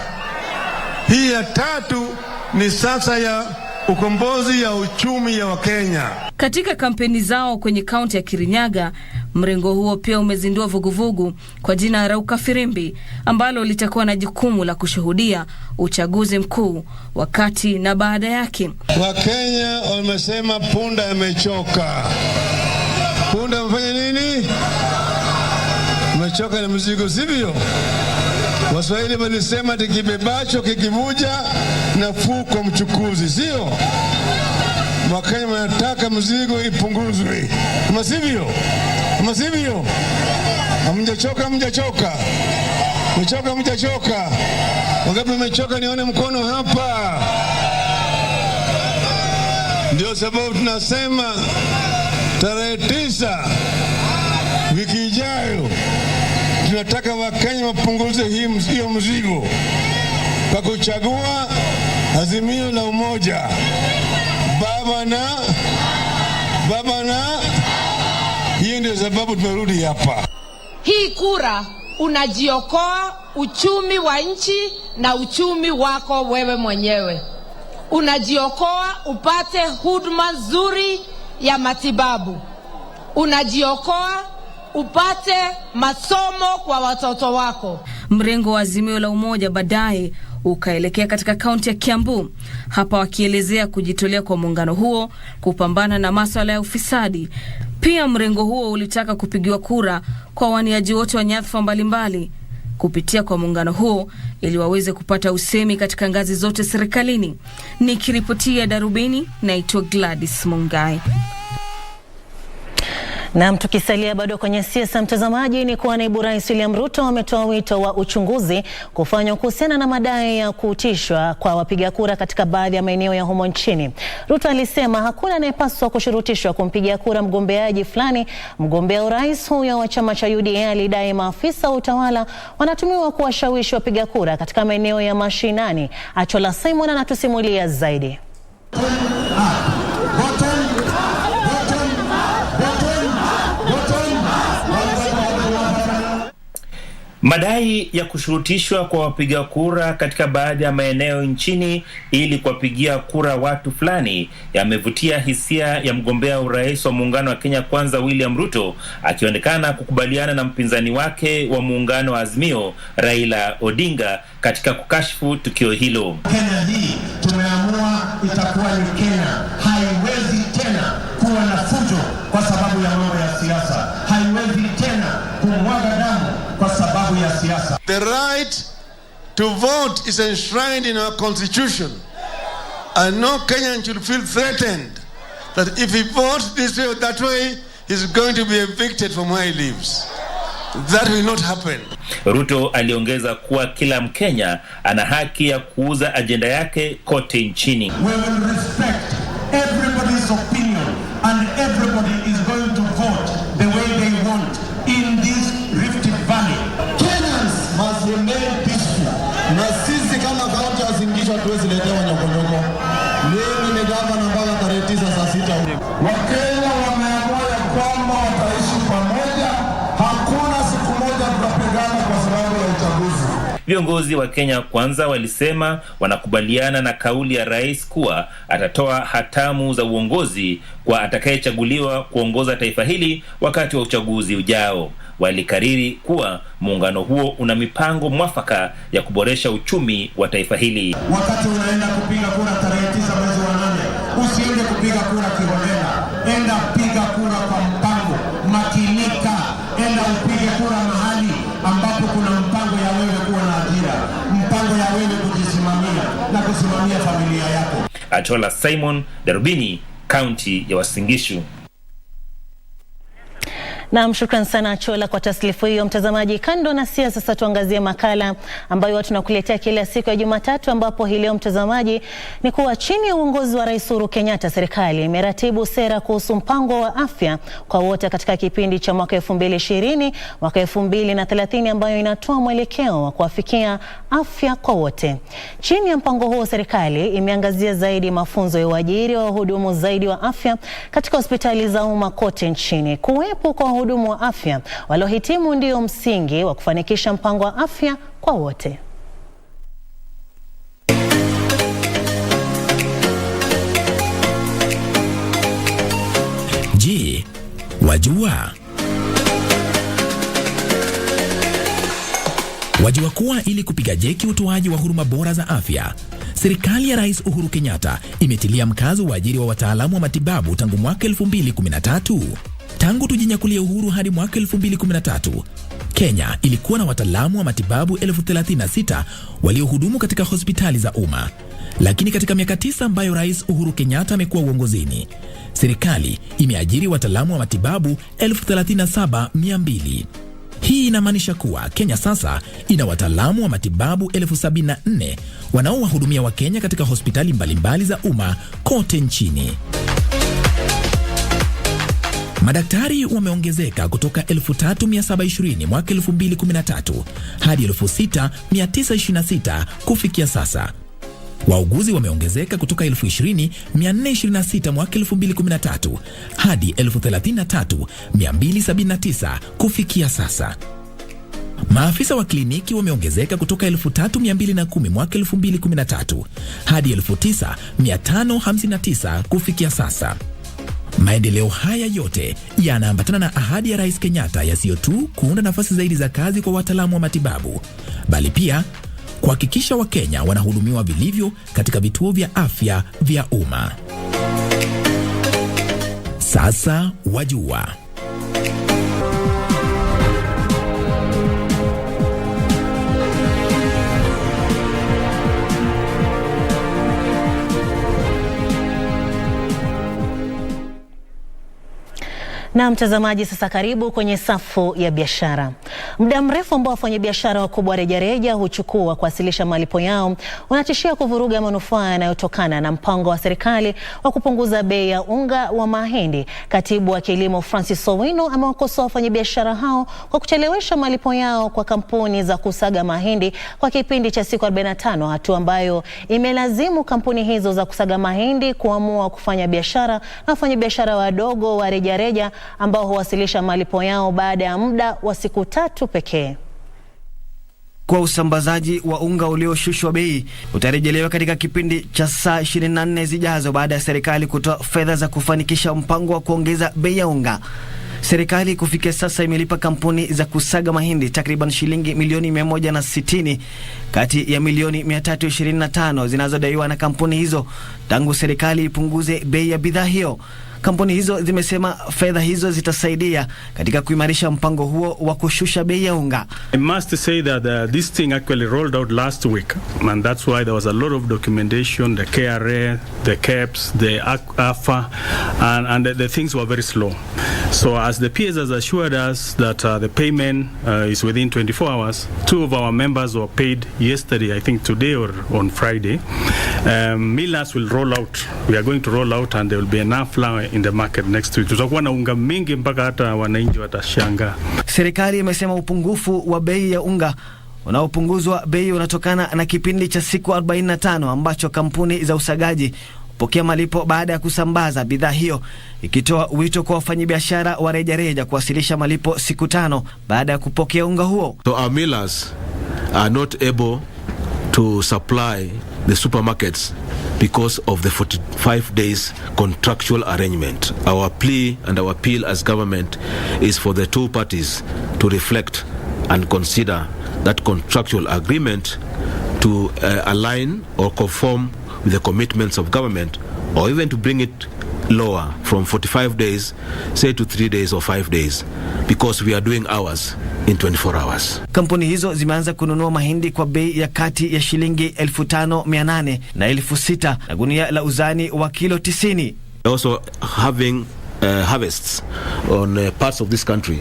Hii ya tatu ni sasa ya ukombozi ya uchumi ya Wakenya. Katika kampeni zao kwenye kaunti ya Kirinyaga, mrengo huo pia umezindua vuguvugu kwa jina Rauka Firimbi ambalo litakuwa na jukumu la kushuhudia uchaguzi mkuu wakati na baada yake. Wakenya wamesema punda amechoka. Punda mfanya nini? Amechoka na mzigo, sivyo? Waswahili walisema kikibebacho kikivuja na fuko mchukuzi, sio? Wakenya wanataka mzigo ipunguzwe. Kama sivyo? Kama sivyo? Hamjachoka, mjachoka. Mchoka, mjachoka. Wangapi mmechoka? Nione mkono hapa. Ndio sababu tunasema tarehe 9 wiki ijayo tunataka Wakenya wapunguze hiyo mzigo kwa kuchagua Azimio la Umoja. Baba na hiyo ndio sababu tumerudi hapa. Hii kura unajiokoa uchumi wa nchi na uchumi wako wewe mwenyewe. Unajiokoa upate huduma nzuri ya matibabu. Unajiokoa upate masomo kwa watoto wako. Mrengo wa Azimio la Umoja baadaye ukaelekea katika kaunti ya Kiambu, hapa wakielezea kujitolea kwa muungano huo kupambana na masuala ya ufisadi. Pia mrengo huo ulitaka kupigiwa kura kwa waniaji wote wa nyadhifa mbalimbali kupitia kwa muungano huo ili waweze kupata usemi katika ngazi zote serikalini. Nikiripotia Darubini, naitwa Gladys Mungai. Na tukisalia bado kwenye siasa, mtazamaji, ni kuwa naibu rais William Ruto ametoa wito wa uchunguzi kufanywa kuhusiana na madai ya kutishwa kwa wapiga kura katika baadhi ya maeneo ya humo nchini. Ruto alisema hakuna anayepaswa kushurutishwa kumpigia kura mgombeaji fulani. Mgombea urais huyo wa chama cha UDA alidai maafisa wa utawala wanatumiwa kuwashawishi wapiga kura katika maeneo ya mashinani. Achola Simon anatusimulia zaidi. Madai ya kushurutishwa kwa wapiga kura katika baadhi ya maeneo nchini ili kuwapigia kura watu fulani yamevutia hisia ya mgombea urais wa muungano wa Kenya Kwanza William Ruto, akionekana kukubaliana na mpinzani wake wa muungano wa Azimio Raila Odinga katika kukashifu tukio hilo. Kenya hii tumeamua itakuwa ni Kenya, haiwezi tena kuwa na fujo kwa sababu ya mambo ya siasa, haiwezi tena kumwaga damu kwa sababu ya siasa. The right to vote is enshrined in our constitution, and no Kenyan should feel threatened that if he votes this way or that way, he's going to be evicted from where he lives. That will not happen. Ruto aliongeza kuwa kila Mkenya ana haki ya kuuza ajenda yake kote nchini. We will respect everybody's opinion and everybody is going to vote the way they want in this Rift Valley. Kenyans must remain peaceful. Na sisi kama kaunti ya Singisho tuwezi letewa nyokonyoko. Mimi ni gavana mpaka tarehe 9 saa 6. Wakenya wameamua ya kwamba wataishi pamoja. Hakuna siku moja tutapigana kwa sababu ya uchaguzi. Viongozi wa Kenya Kwanza walisema wanakubaliana na kauli ya rais kuwa atatoa hatamu za uongozi kwa atakayechaguliwa kuongoza taifa hili wakati wa uchaguzi ujao. Walikariri kuwa muungano huo una mipango mwafaka ya kuboresha uchumi wa taifa hili. Wakati unaenda kupiga kura tarehe 9 mwezi wa 8, usiende kupiga kura kiholela. Enda piga kura kwa mpango, makinika. Enda upige kura mahali ambapo kuna mpango ya wewe kuwa na ajira, mpango ya wewe kujisimamia na kusimamia familia yako. Achola Simon, Darubini, kaunti ya Uasin Gishu. Na shukran sana Achola kwa taslifu hiyo. Mtazamaji, kando na siasa, sasa tuangazie makala ambayo tunakuletea kila siku ya Jumatatu, ambapo hii leo mtazamaji ni kuwa chini ya uongozi wa Rais Uhuru Kenyatta, serikali imeratibu sera kuhusu mpango wa afya kwa wote katika kipindi cha mwaka 2020 mwaka 2030, ambayo inatoa mwelekeo wa kuafikia afya kwa wote. Chini ya mpango huo, serikali imeangazia zaidi mafunzo ya uajiri wa wahudumu zaidi wa afya katika hospitali za umma kote nchini. Kuwepo kwa wahudumu wa afya waliohitimu ndio msingi wa kufanikisha mpango wa afya kwa wote. Je, wajua kuwa ili kupiga jeki utoaji wa huduma bora za afya, serikali ya Rais Uhuru Kenyatta imetilia mkazo uajiri wa wataalamu wa matibabu tangu mwaka 2013. Tangu tujinyakulia uhuru hadi mwaka 2013, Kenya ilikuwa na wataalamu wa matibabu 36,000 waliohudumu katika hospitali za umma. Lakini katika miaka 9 ambayo Rais Uhuru Kenyatta amekuwa uongozini, serikali imeajiri wataalamu wa matibabu 37,200. Hii inamaanisha kuwa Kenya sasa ina wataalamu wa matibabu 74,000 wanaowahudumia Wakenya katika hospitali mbalimbali za umma kote nchini. Madaktari wameongezeka kutoka 3,720 mwaka 2013 hadi 6,926 kufikia sasa. Wauguzi wameongezeka kutoka 20,426 mwaka 2013 hadi 33,279 kufikia sasa. Maafisa wa kliniki wameongezeka kutoka 3,210 mwaka 2013 hadi 9,559 kufikia sasa. Maendeleo haya yote yanaambatana na ahadi ya Rais Kenyatta yasiyo tu kuunda nafasi zaidi za kazi kwa wataalamu wa matibabu, bali pia kuhakikisha Wakenya wanahudumiwa vilivyo katika vituo vya afya vya umma. Sasa wajua. Na mtazamaji, sasa karibu kwenye safu ya biashara. Muda mrefu ambao wafanyabiashara wakubwa rejareja huchukua kuwasilisha malipo yao unatishia kuvuruga manufaa yanayotokana na mpango wa serikali wa kupunguza bei ya unga wa mahindi. Katibu wa kilimo Francis Owino amewakosoa wafanyabiashara hao kwa kuchelewesha malipo yao kwa kampuni za kusaga mahindi kwa kipindi cha siku 45, hatua ambayo imelazimu kampuni hizo za kusaga mahindi kuamua kufanya biashara na wafanyabiashara wadogo wa rejareja ambao huwasilisha malipo yao baada ya muda wa siku 3 pekee. Kwa usambazaji wa unga ulioshushwa bei utarejelewa katika kipindi cha saa 24 zijazo baada ya serikali kutoa fedha za kufanikisha mpango wa kuongeza bei ya unga. Serikali kufikia sasa imelipa kampuni za kusaga mahindi takriban shilingi milioni 160 kati ya milioni 325 zinazodaiwa na kampuni hizo tangu serikali ipunguze bei ya bidhaa hiyo. Kampuni hizo zimesema fedha hizo zitasaidia katika kuimarisha mpango huo wa kushusha bei ya unga. I must say that this thing actually rolled out last week, and that's why there was a lot of documentation, the KRA, the KEPS, the AFA, and the things were very slow. So as the PS has assured us that the payment is within 24 hours, 2 of our members were paid yesterday, I think today or on Friday. Millers will roll out. We are going to roll out, and there will be enough flour in the market next week. Tutakuwa na unga mingi mpaka hata wananchi watashangaa. Serikali imesema upungufu wa bei ya unga unaopunguzwa bei unatokana na kipindi cha siku 45 ambacho kampuni za usagaji pokea malipo baada ya kusambaza bidhaa hiyo, ikitoa wito kwa wafanyabiashara wa rejareja kuwasilisha malipo siku 5 baada ya kupokea unga huo. So our millers are not able to supply the supermarkets because of the 45 days contractual arrangement. Our plea and our appeal as government is for the two parties to reflect and consider that contractual agreement to align or conform with the commitments of government, or even to bring it lower from 45 days, say to 3 days or 5 days, because we are doing ours in 24 hours. Kampuni hizo zimeanza kununua mahindi kwa bei ya kati ya shilingi 5,800 na 6,000 na gunia la uzani wa kilo 90. Also having harvests on parts of this country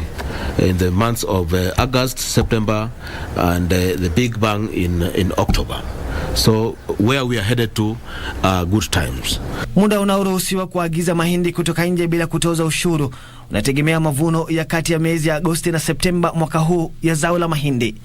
in the months of August, September, and the big bang in October. So where we are headed to good times. Muda unaoruhusiwa kuagiza mahindi kutoka nje bila kutoza ushuru unategemea mavuno ya kati ya miezi ya Agosti na Septemba mwaka huu ya zao la mahindi.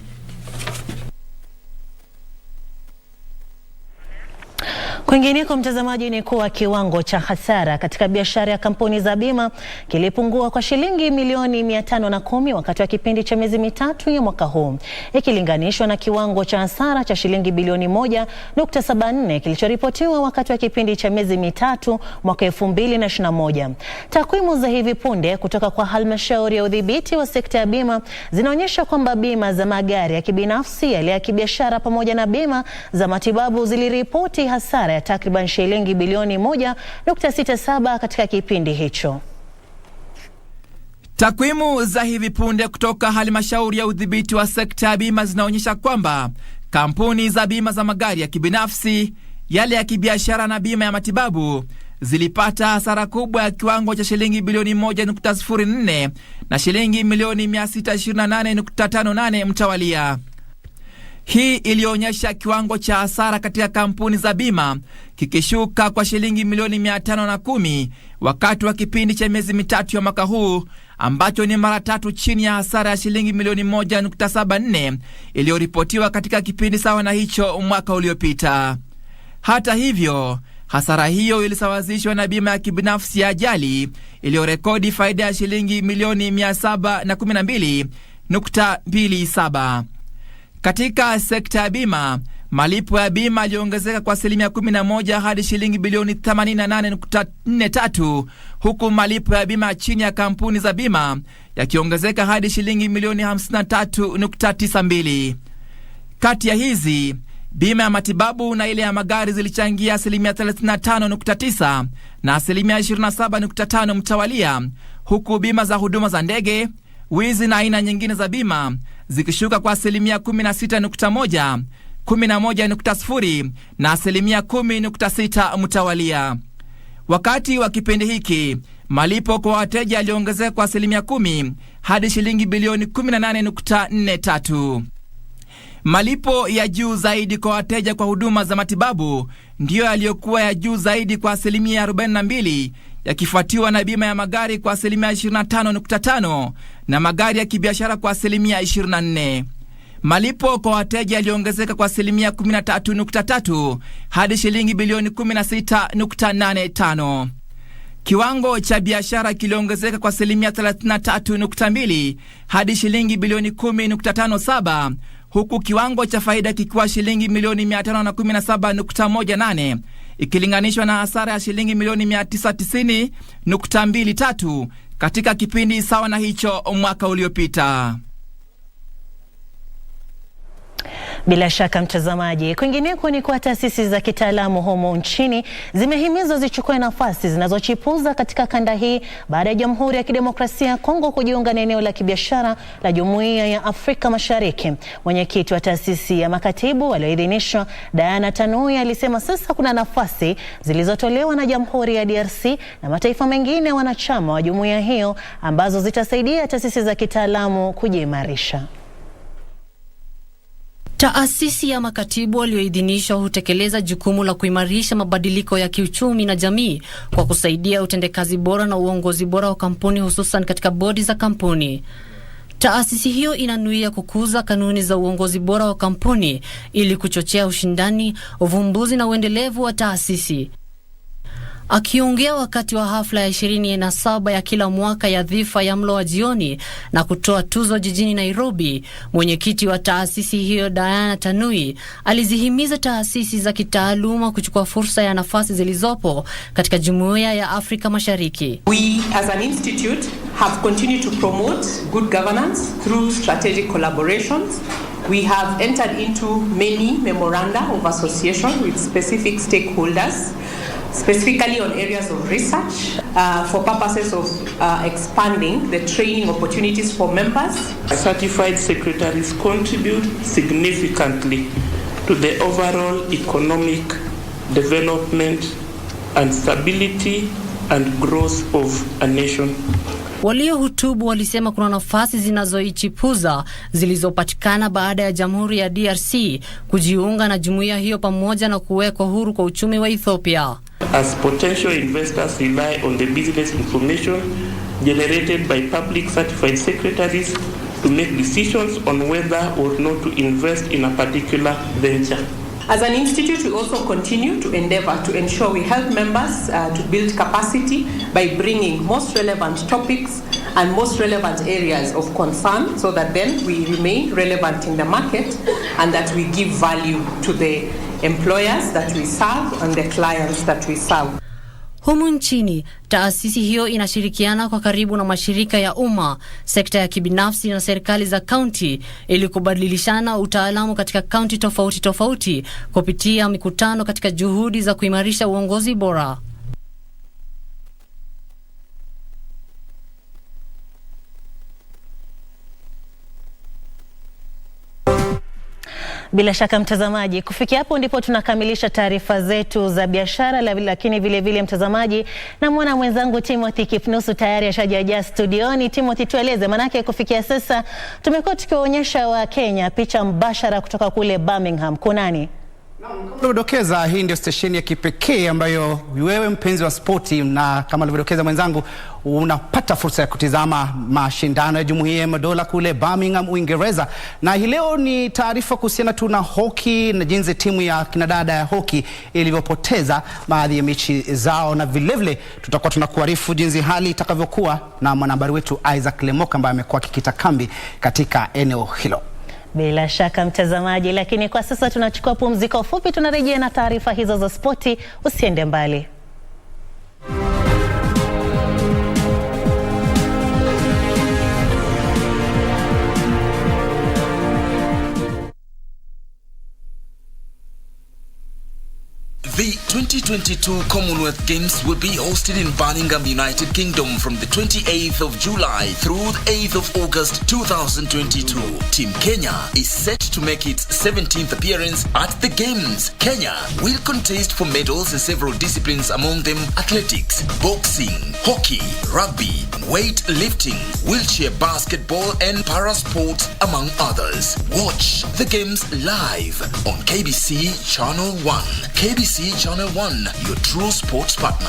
Kwingineko mtazamaji, ni kuwa kiwango cha hasara katika biashara ya kampuni za bima kilipungua kwa shilingi milioni 510 wakati wa kipindi cha miezi mitatu ya mwaka huu, ikilinganishwa na kiwango cha hasara cha shilingi bilioni 1.74 kilichoripotiwa wakati wa kipindi cha miezi mitatu mwaka 2021. Takwimu za hivi punde kutoka kwa halmashauri ya udhibiti wa sekta ya bima zinaonyesha kwamba bima za magari ya kibinafsi, yale ya kibiashara pamoja na bima za matibabu ziliripoti hasara ya takriban shilingi bilioni 1.67 katika kipindi hicho. Takwimu za hivi punde kutoka halmashauri ya udhibiti wa sekta ya bima zinaonyesha kwamba kampuni za bima za magari ya kibinafsi, yale ya kibiashara na bima ya matibabu zilipata hasara kubwa ya kiwango cha shilingi bilioni 1.04 na shilingi milioni 628.58 mtawalia. Hii ilionyesha kiwango cha hasara katika kampuni za bima kikishuka kwa shilingi milioni 510 wakati wa kipindi cha miezi mitatu ya mwaka huu, ambacho ni mara 3 chini ya hasara ya shilingi milioni 1.74 iliyoripotiwa katika kipindi sawa na hicho mwaka uliopita. Hata hivyo, hasara hiyo ilisawazishwa na bima ya kibinafsi ya ajali iliyorekodi faida ya shilingi milioni 712.27. Katika sekta ya bima, malipo ya bima yaliongezeka kwa 11% hadi shilingi bilioni 88.43, huku malipo ya bima chini ya kampuni za bima yakiongezeka hadi shilingi milioni 53.92. Kati ya hizi, bima ya matibabu na ile ya magari zilichangia 35.9% na 27.5% mtawalia, huku bima za huduma za ndege, wizi na aina nyingine za bima zikishuka kwa 16.1%, 11.0% na 10.6% mtawalia. Wakati wa kipindi hiki, malipo kwa wateja yaliongezeka kwa 10% hadi shilingi bilioni 18.43. Malipo ya juu zaidi kwa wateja kwa huduma za matibabu ndiyo yaliyokuwa ya juu zaidi kwa 42%, yakifuatiwa na bima ya magari kwa 25.5% na magari ya kibiashara kwa 24%. Malipo kwa wateja yaliongezeka kwa 13.3% hadi shilingi bilioni 16.85. Kiwango cha biashara kiliongezeka kwa 33.2% hadi shilingi bilioni 10.57, huku kiwango cha faida kikiwa shilingi milioni 517.18 ikilinganishwa na hasara ya shilingi milioni 990.23 katika kipindi sawa na hicho mwaka uliopita. Bila shaka mtazamaji, kwingineko ni kwa taasisi za kitaalamu humo nchini zimehimizwa zichukue nafasi zinazochipuza katika kanda hii baada ya Jamhuri ya Kidemokrasia ya Kongo kujiunga na eneo la kibiashara la Jumuiya ya Afrika Mashariki. Mwenyekiti wa taasisi ya makatibu walioidhinishwa, Diana Tanui, alisema sasa kuna nafasi zilizotolewa na Jamhuri ya DRC na mataifa mengine wanachama wa jumuiya hiyo ambazo zitasaidia taasisi za kitaalamu kujiimarisha. Taasisi ya makatibu walioidhinishwa hutekeleza jukumu la kuimarisha mabadiliko ya kiuchumi na jamii kwa kusaidia utendekazi bora na uongozi bora wa kampuni, hususan katika bodi za kampuni. Taasisi hiyo inanuia kukuza kanuni za uongozi bora wa kampuni ili kuchochea ushindani, uvumbuzi na uendelevu wa taasisi. Akiongea wakati wa hafla ya 27 ya kila mwaka ya dhifa ya mlo wa jioni na kutoa tuzo jijini Nairobi, mwenyekiti wa taasisi hiyo Diana Tanui alizihimiza taasisi za kitaaluma kuchukua fursa ya nafasi zilizopo katika Jumuiya ya Afrika Mashariki. We as an institute have continued to promote good governance through strategic collaborations. We have entered into many memoranda of association with specific stakeholders, specifically on areas of research for purposes of expanding the training opportunities for members. Certified secretaries contribute significantly to the overall economic development and stability and growth of a nation. Waliohutubu walisema kuna nafasi zinazoichipuza zilizopatikana baada ya Jamhuri ya DRC kujiunga na jumuiya hiyo pamoja na kuwekwa huru kwa uchumi wa Ethiopia. As potential investors rely on the business information generated by public certified secretaries to make decisions on whether or not to invest in a particular venture. As an institute, we also continue to endeavor to ensure we help members to build capacity by bringing most relevant topics and most relevant areas of concern so that then we remain relevant in the market and that we give value to the employers that we serve and the clients that we serve. Humu nchini, taasisi hiyo inashirikiana kwa karibu na mashirika ya umma, sekta ya kibinafsi na serikali za kaunti ili kubadilishana utaalamu katika kaunti tofauti tofauti kupitia mikutano katika juhudi za kuimarisha uongozi bora. Bila shaka mtazamaji, kufikia hapo ndipo tunakamilisha taarifa zetu za biashara, lakini vile vile mtazamaji, na mwana mwenzangu Timothy Kipnusu tayari ashajajaa studioni. Timothy, tueleze, manake kufikia sasa tumekuwa tukiwaonyesha wa Kenya picha mbashara kutoka kule Birmingham. Kunani? Dokeza, hii ndio stesheni ya kipekee ambayo wewe mpenzi wa spoti na kama alivyodokeza mwenzangu unapata fursa ya kutizama mashindano ya Jumuiya ya Madola kule Birmingham, Uingereza. Na hii leo ni taarifa kuhusiana tu na hoki na jinsi timu ya kinadada ya hoki ilivyopoteza baadhi ya mechi zao, na vilevile tutakuwa tunakuarifu jinsi hali itakavyokuwa na mwanahabari wetu Isaac Lemoka ambaye amekuwa akikita kambi katika eneo hilo. Bila shaka mtazamaji, lakini kwa sasa tunachukua pumziko fupi, tunarejea na taarifa hizo za spoti. Usiende mbali. The 2022 Commonwealth Games will be hosted in Birmingham, United Kingdom from the 28th of July through the 8th of August 2022. Team Kenya is set to make its 17th appearance at the Games. Kenya will contest for medals in several disciplines, among them athletics, boxing, hockey, rugby, weightlifting, wheelchair basketball and para-sports, among others. Watch the Games live on KBC Channel 1. KBC Channel 1, your true sports partner.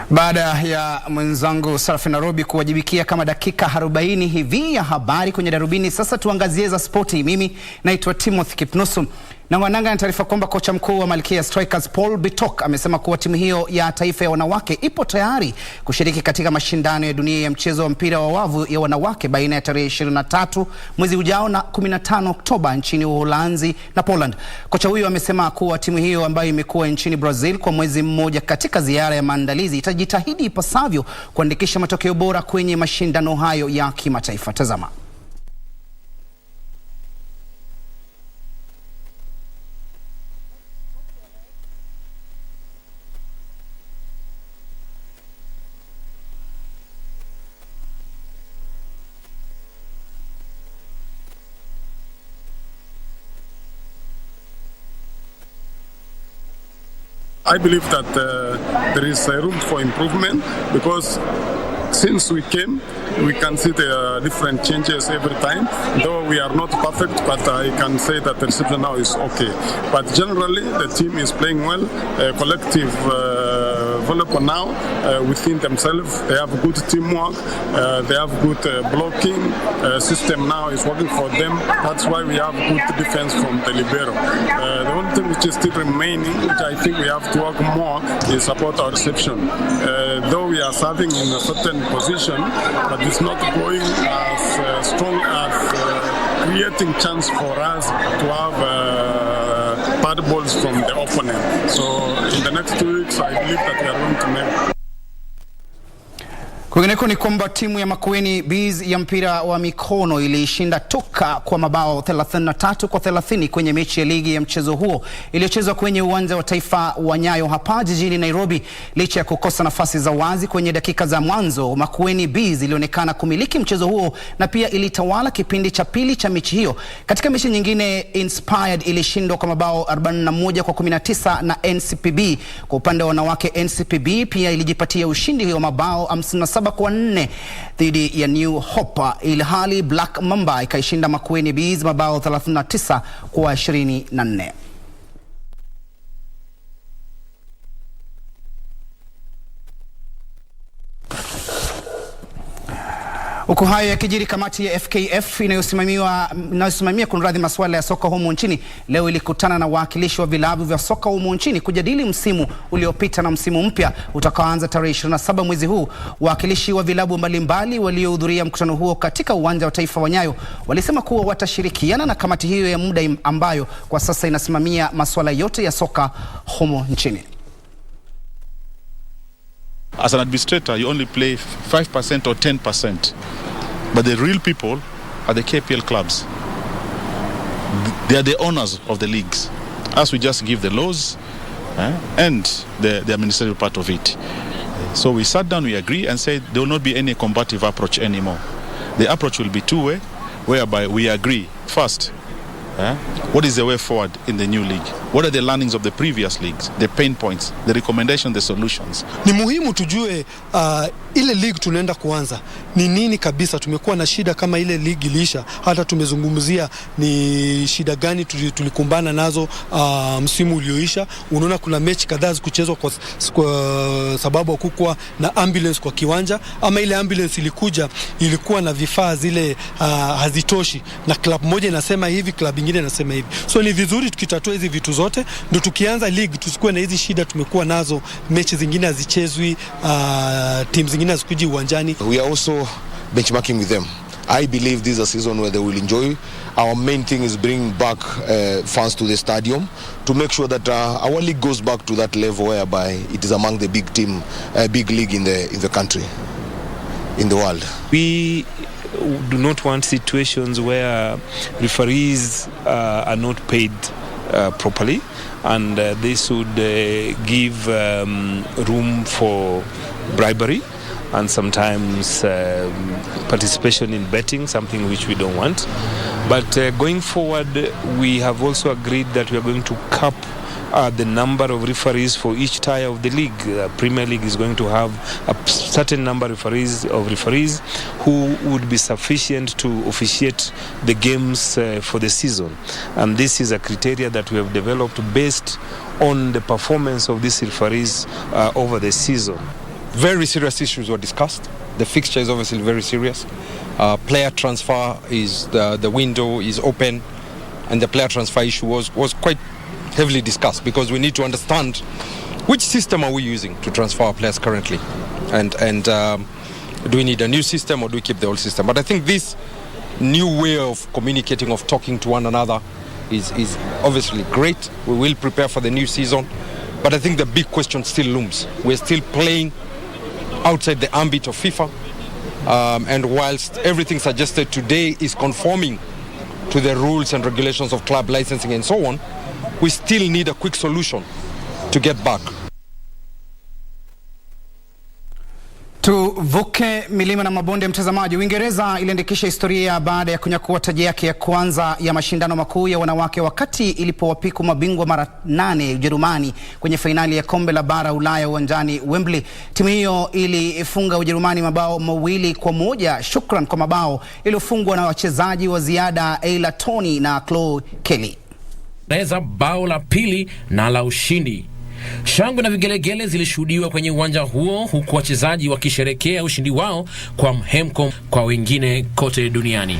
Baada ya mwenzangu Sarafina Robi kuwajibikia kama dakika 40 hivi ya habari kwenye Darubini, sasa tuangazie za spoti. Mimi naitwa Timothy Kipnusu. Na wananga na taarifa kwamba kocha mkuu wa Malkia Strikers Paul Bitok amesema kuwa timu hiyo ya taifa ya wanawake ipo tayari kushiriki katika mashindano ya dunia ya mchezo wa mpira wa wavu ya wanawake baina ya tarehe 23 mwezi ujao na 15 Oktoba nchini Uholanzi na Poland. Kocha huyo amesema kuwa timu hiyo ambayo imekuwa nchini Brazil kwa mwezi mmoja katika ziara ya maandalizi itajitahidi ipasavyo kuandikisha matokeo bora kwenye mashindano hayo ya kimataifa. Tazama. I believe that there is room for improvement because since we came, we can see the different changes every time. Though we are not perfect, but I can say that the reception now is okay. But generally, the team is playing well. Collective volleyball now within themselves. They have good teamwork. They have good blocking. System now is working for them. That's why we have good defense from the libero. The only thing which is still remaining, which I think we have to work more, is about our reception. Though we are serving in a certain position, but it's not going as strong as creating chance for us to have bad balls from the opponent. So in the next 2 weeks, I believe that we are going to make. Kwingineko ni kwamba timu ya Makueni Bees ya mpira wa mikono ilishinda Tuka kwa mabao 33-30 kwenye mechi ya ligi ya mchezo huo iliyochezwa kwenye uwanja wa taifa wa Nyayo hapa jijini Nairobi. Licha ya kukosa nafasi za wazi kwenye dakika za mwanzo, Makueni Bees ilionekana kumiliki mchezo huo na pia ilitawala kipindi cha pili cha mechi hiyo. Katika mechi nyingine, Inspired ilishindwa kwa mabao 41-19 na NCPB. Kwa upande wa wanawake, NCPB pia ilijipatia ushindi wa mabao 57-4 dhidi ya New Hope, ilhali Black Mamba ikaishinda Makueni Bees mabao 39-24. Huku hayo yakijiri, kamati ya FKF inayosimamia kunradhi masuala ya soka humu nchini leo ilikutana na wawakilishi wa vilabu vya soka humu nchini kujadili msimu uliopita na msimu mpya utakaoanza tarehe 27 mwezi huu. Wawakilishi wa vilabu mbalimbali waliohudhuria mkutano huo katika uwanja wa taifa wa Nyayo walisema kuwa watashirikiana na kamati hiyo ya muda ambayo kwa sasa inasimamia masuala yote ya soka humu nchini. As an administrator, you only play 5% or 10%. But the real people are the KPL clubs. They are the owners of the leagues. As we just give the laws and the administrative part of it. So we sat down, we agreed and said there will not be any combative approach anymore. The approach will be two-way, whereby we agree first, what is the way forward in the new league? What are the learnings of the previous leagues, the pain points, the recommendations, the solutions? Ni muhimu tujue ile league tunaenda kuanza ni nini kabisa. Tumekuwa na shida kama ile league ilisha, hata tumezungumzia ni shida gani tulikumbana nazo msimu ulioisha. Unaona kuna mechi kadhaa zikuchezwa kwa sababu hakukuwa na ambulance kwa kiwanja, ama ile ambulance ilikuja ilikuwa na vifaa zile hazitoshi, na club moja inasema hivi, club nyingine inasema hivi. So ni vizuri tukitatua hizi vitu zote ndio tukianza league tusikuwe na hizi shida tumekuwa nazo, mechi zingine hazichezwi, teams zingine hazikuji uwanjani. We are also benchmarking with them. I believe this is a season where they will enjoy. Our main thing is bringing back fans to the stadium to make sure that our league goes back to that level whereby it is among the big league in the country, in the world. We do not want situations where referees are not paid properly, and this would give room for bribery and sometimes participation in betting, something which we don't want. But going forward, we have also agreed that we are going to cap the number of referees for each tier of the league. Premier League is going to have a certain number of referees who would be sufficient to officiate the games for the season. And this is a criteria that we have developed based on the performance of these referees over the season. Very serious issues were discussed. The fixture is obviously very serious. Player transfer is the window is open, and the player transfer issue was quite heavily discussed, because we need to understand which system are we using to transfer our players currently, and do we need a new system or do we keep the old system? But I think this new way of communicating, of talking to one another is obviously great. We will prepare for the new season, but I think the big question still looms. We're still playing outside the ambit of FIFA, and whilst everything suggested today is conforming to the rules and regulations of club licensing and so on, we still need a quick solution to get back. Tuvuke milima na mabonde, mtazamaji. Uingereza iliandikisha historia baada ya kunyakua taji yake ya kwanza ya mashindano makuu ya wanawake wakati ilipowapiku mabingwa mara 8 Ujerumani kwenye fainali ya kombe la bara Ulaya uwanjani Wembley. Timu hiyo ilifunga Ujerumani mabao 2-1, shukran kwa mabao yaliyofungwa na wachezaji wa ziada Ayla Tony na Chloe Kelly. Reza bao la pili na la ushindi. Shangwe na vigelegele zilishuhudiwa kwenye uwanja huo, huku wachezaji wakisherekea ushindi wao kwa mhemko kwa wengine kote duniani.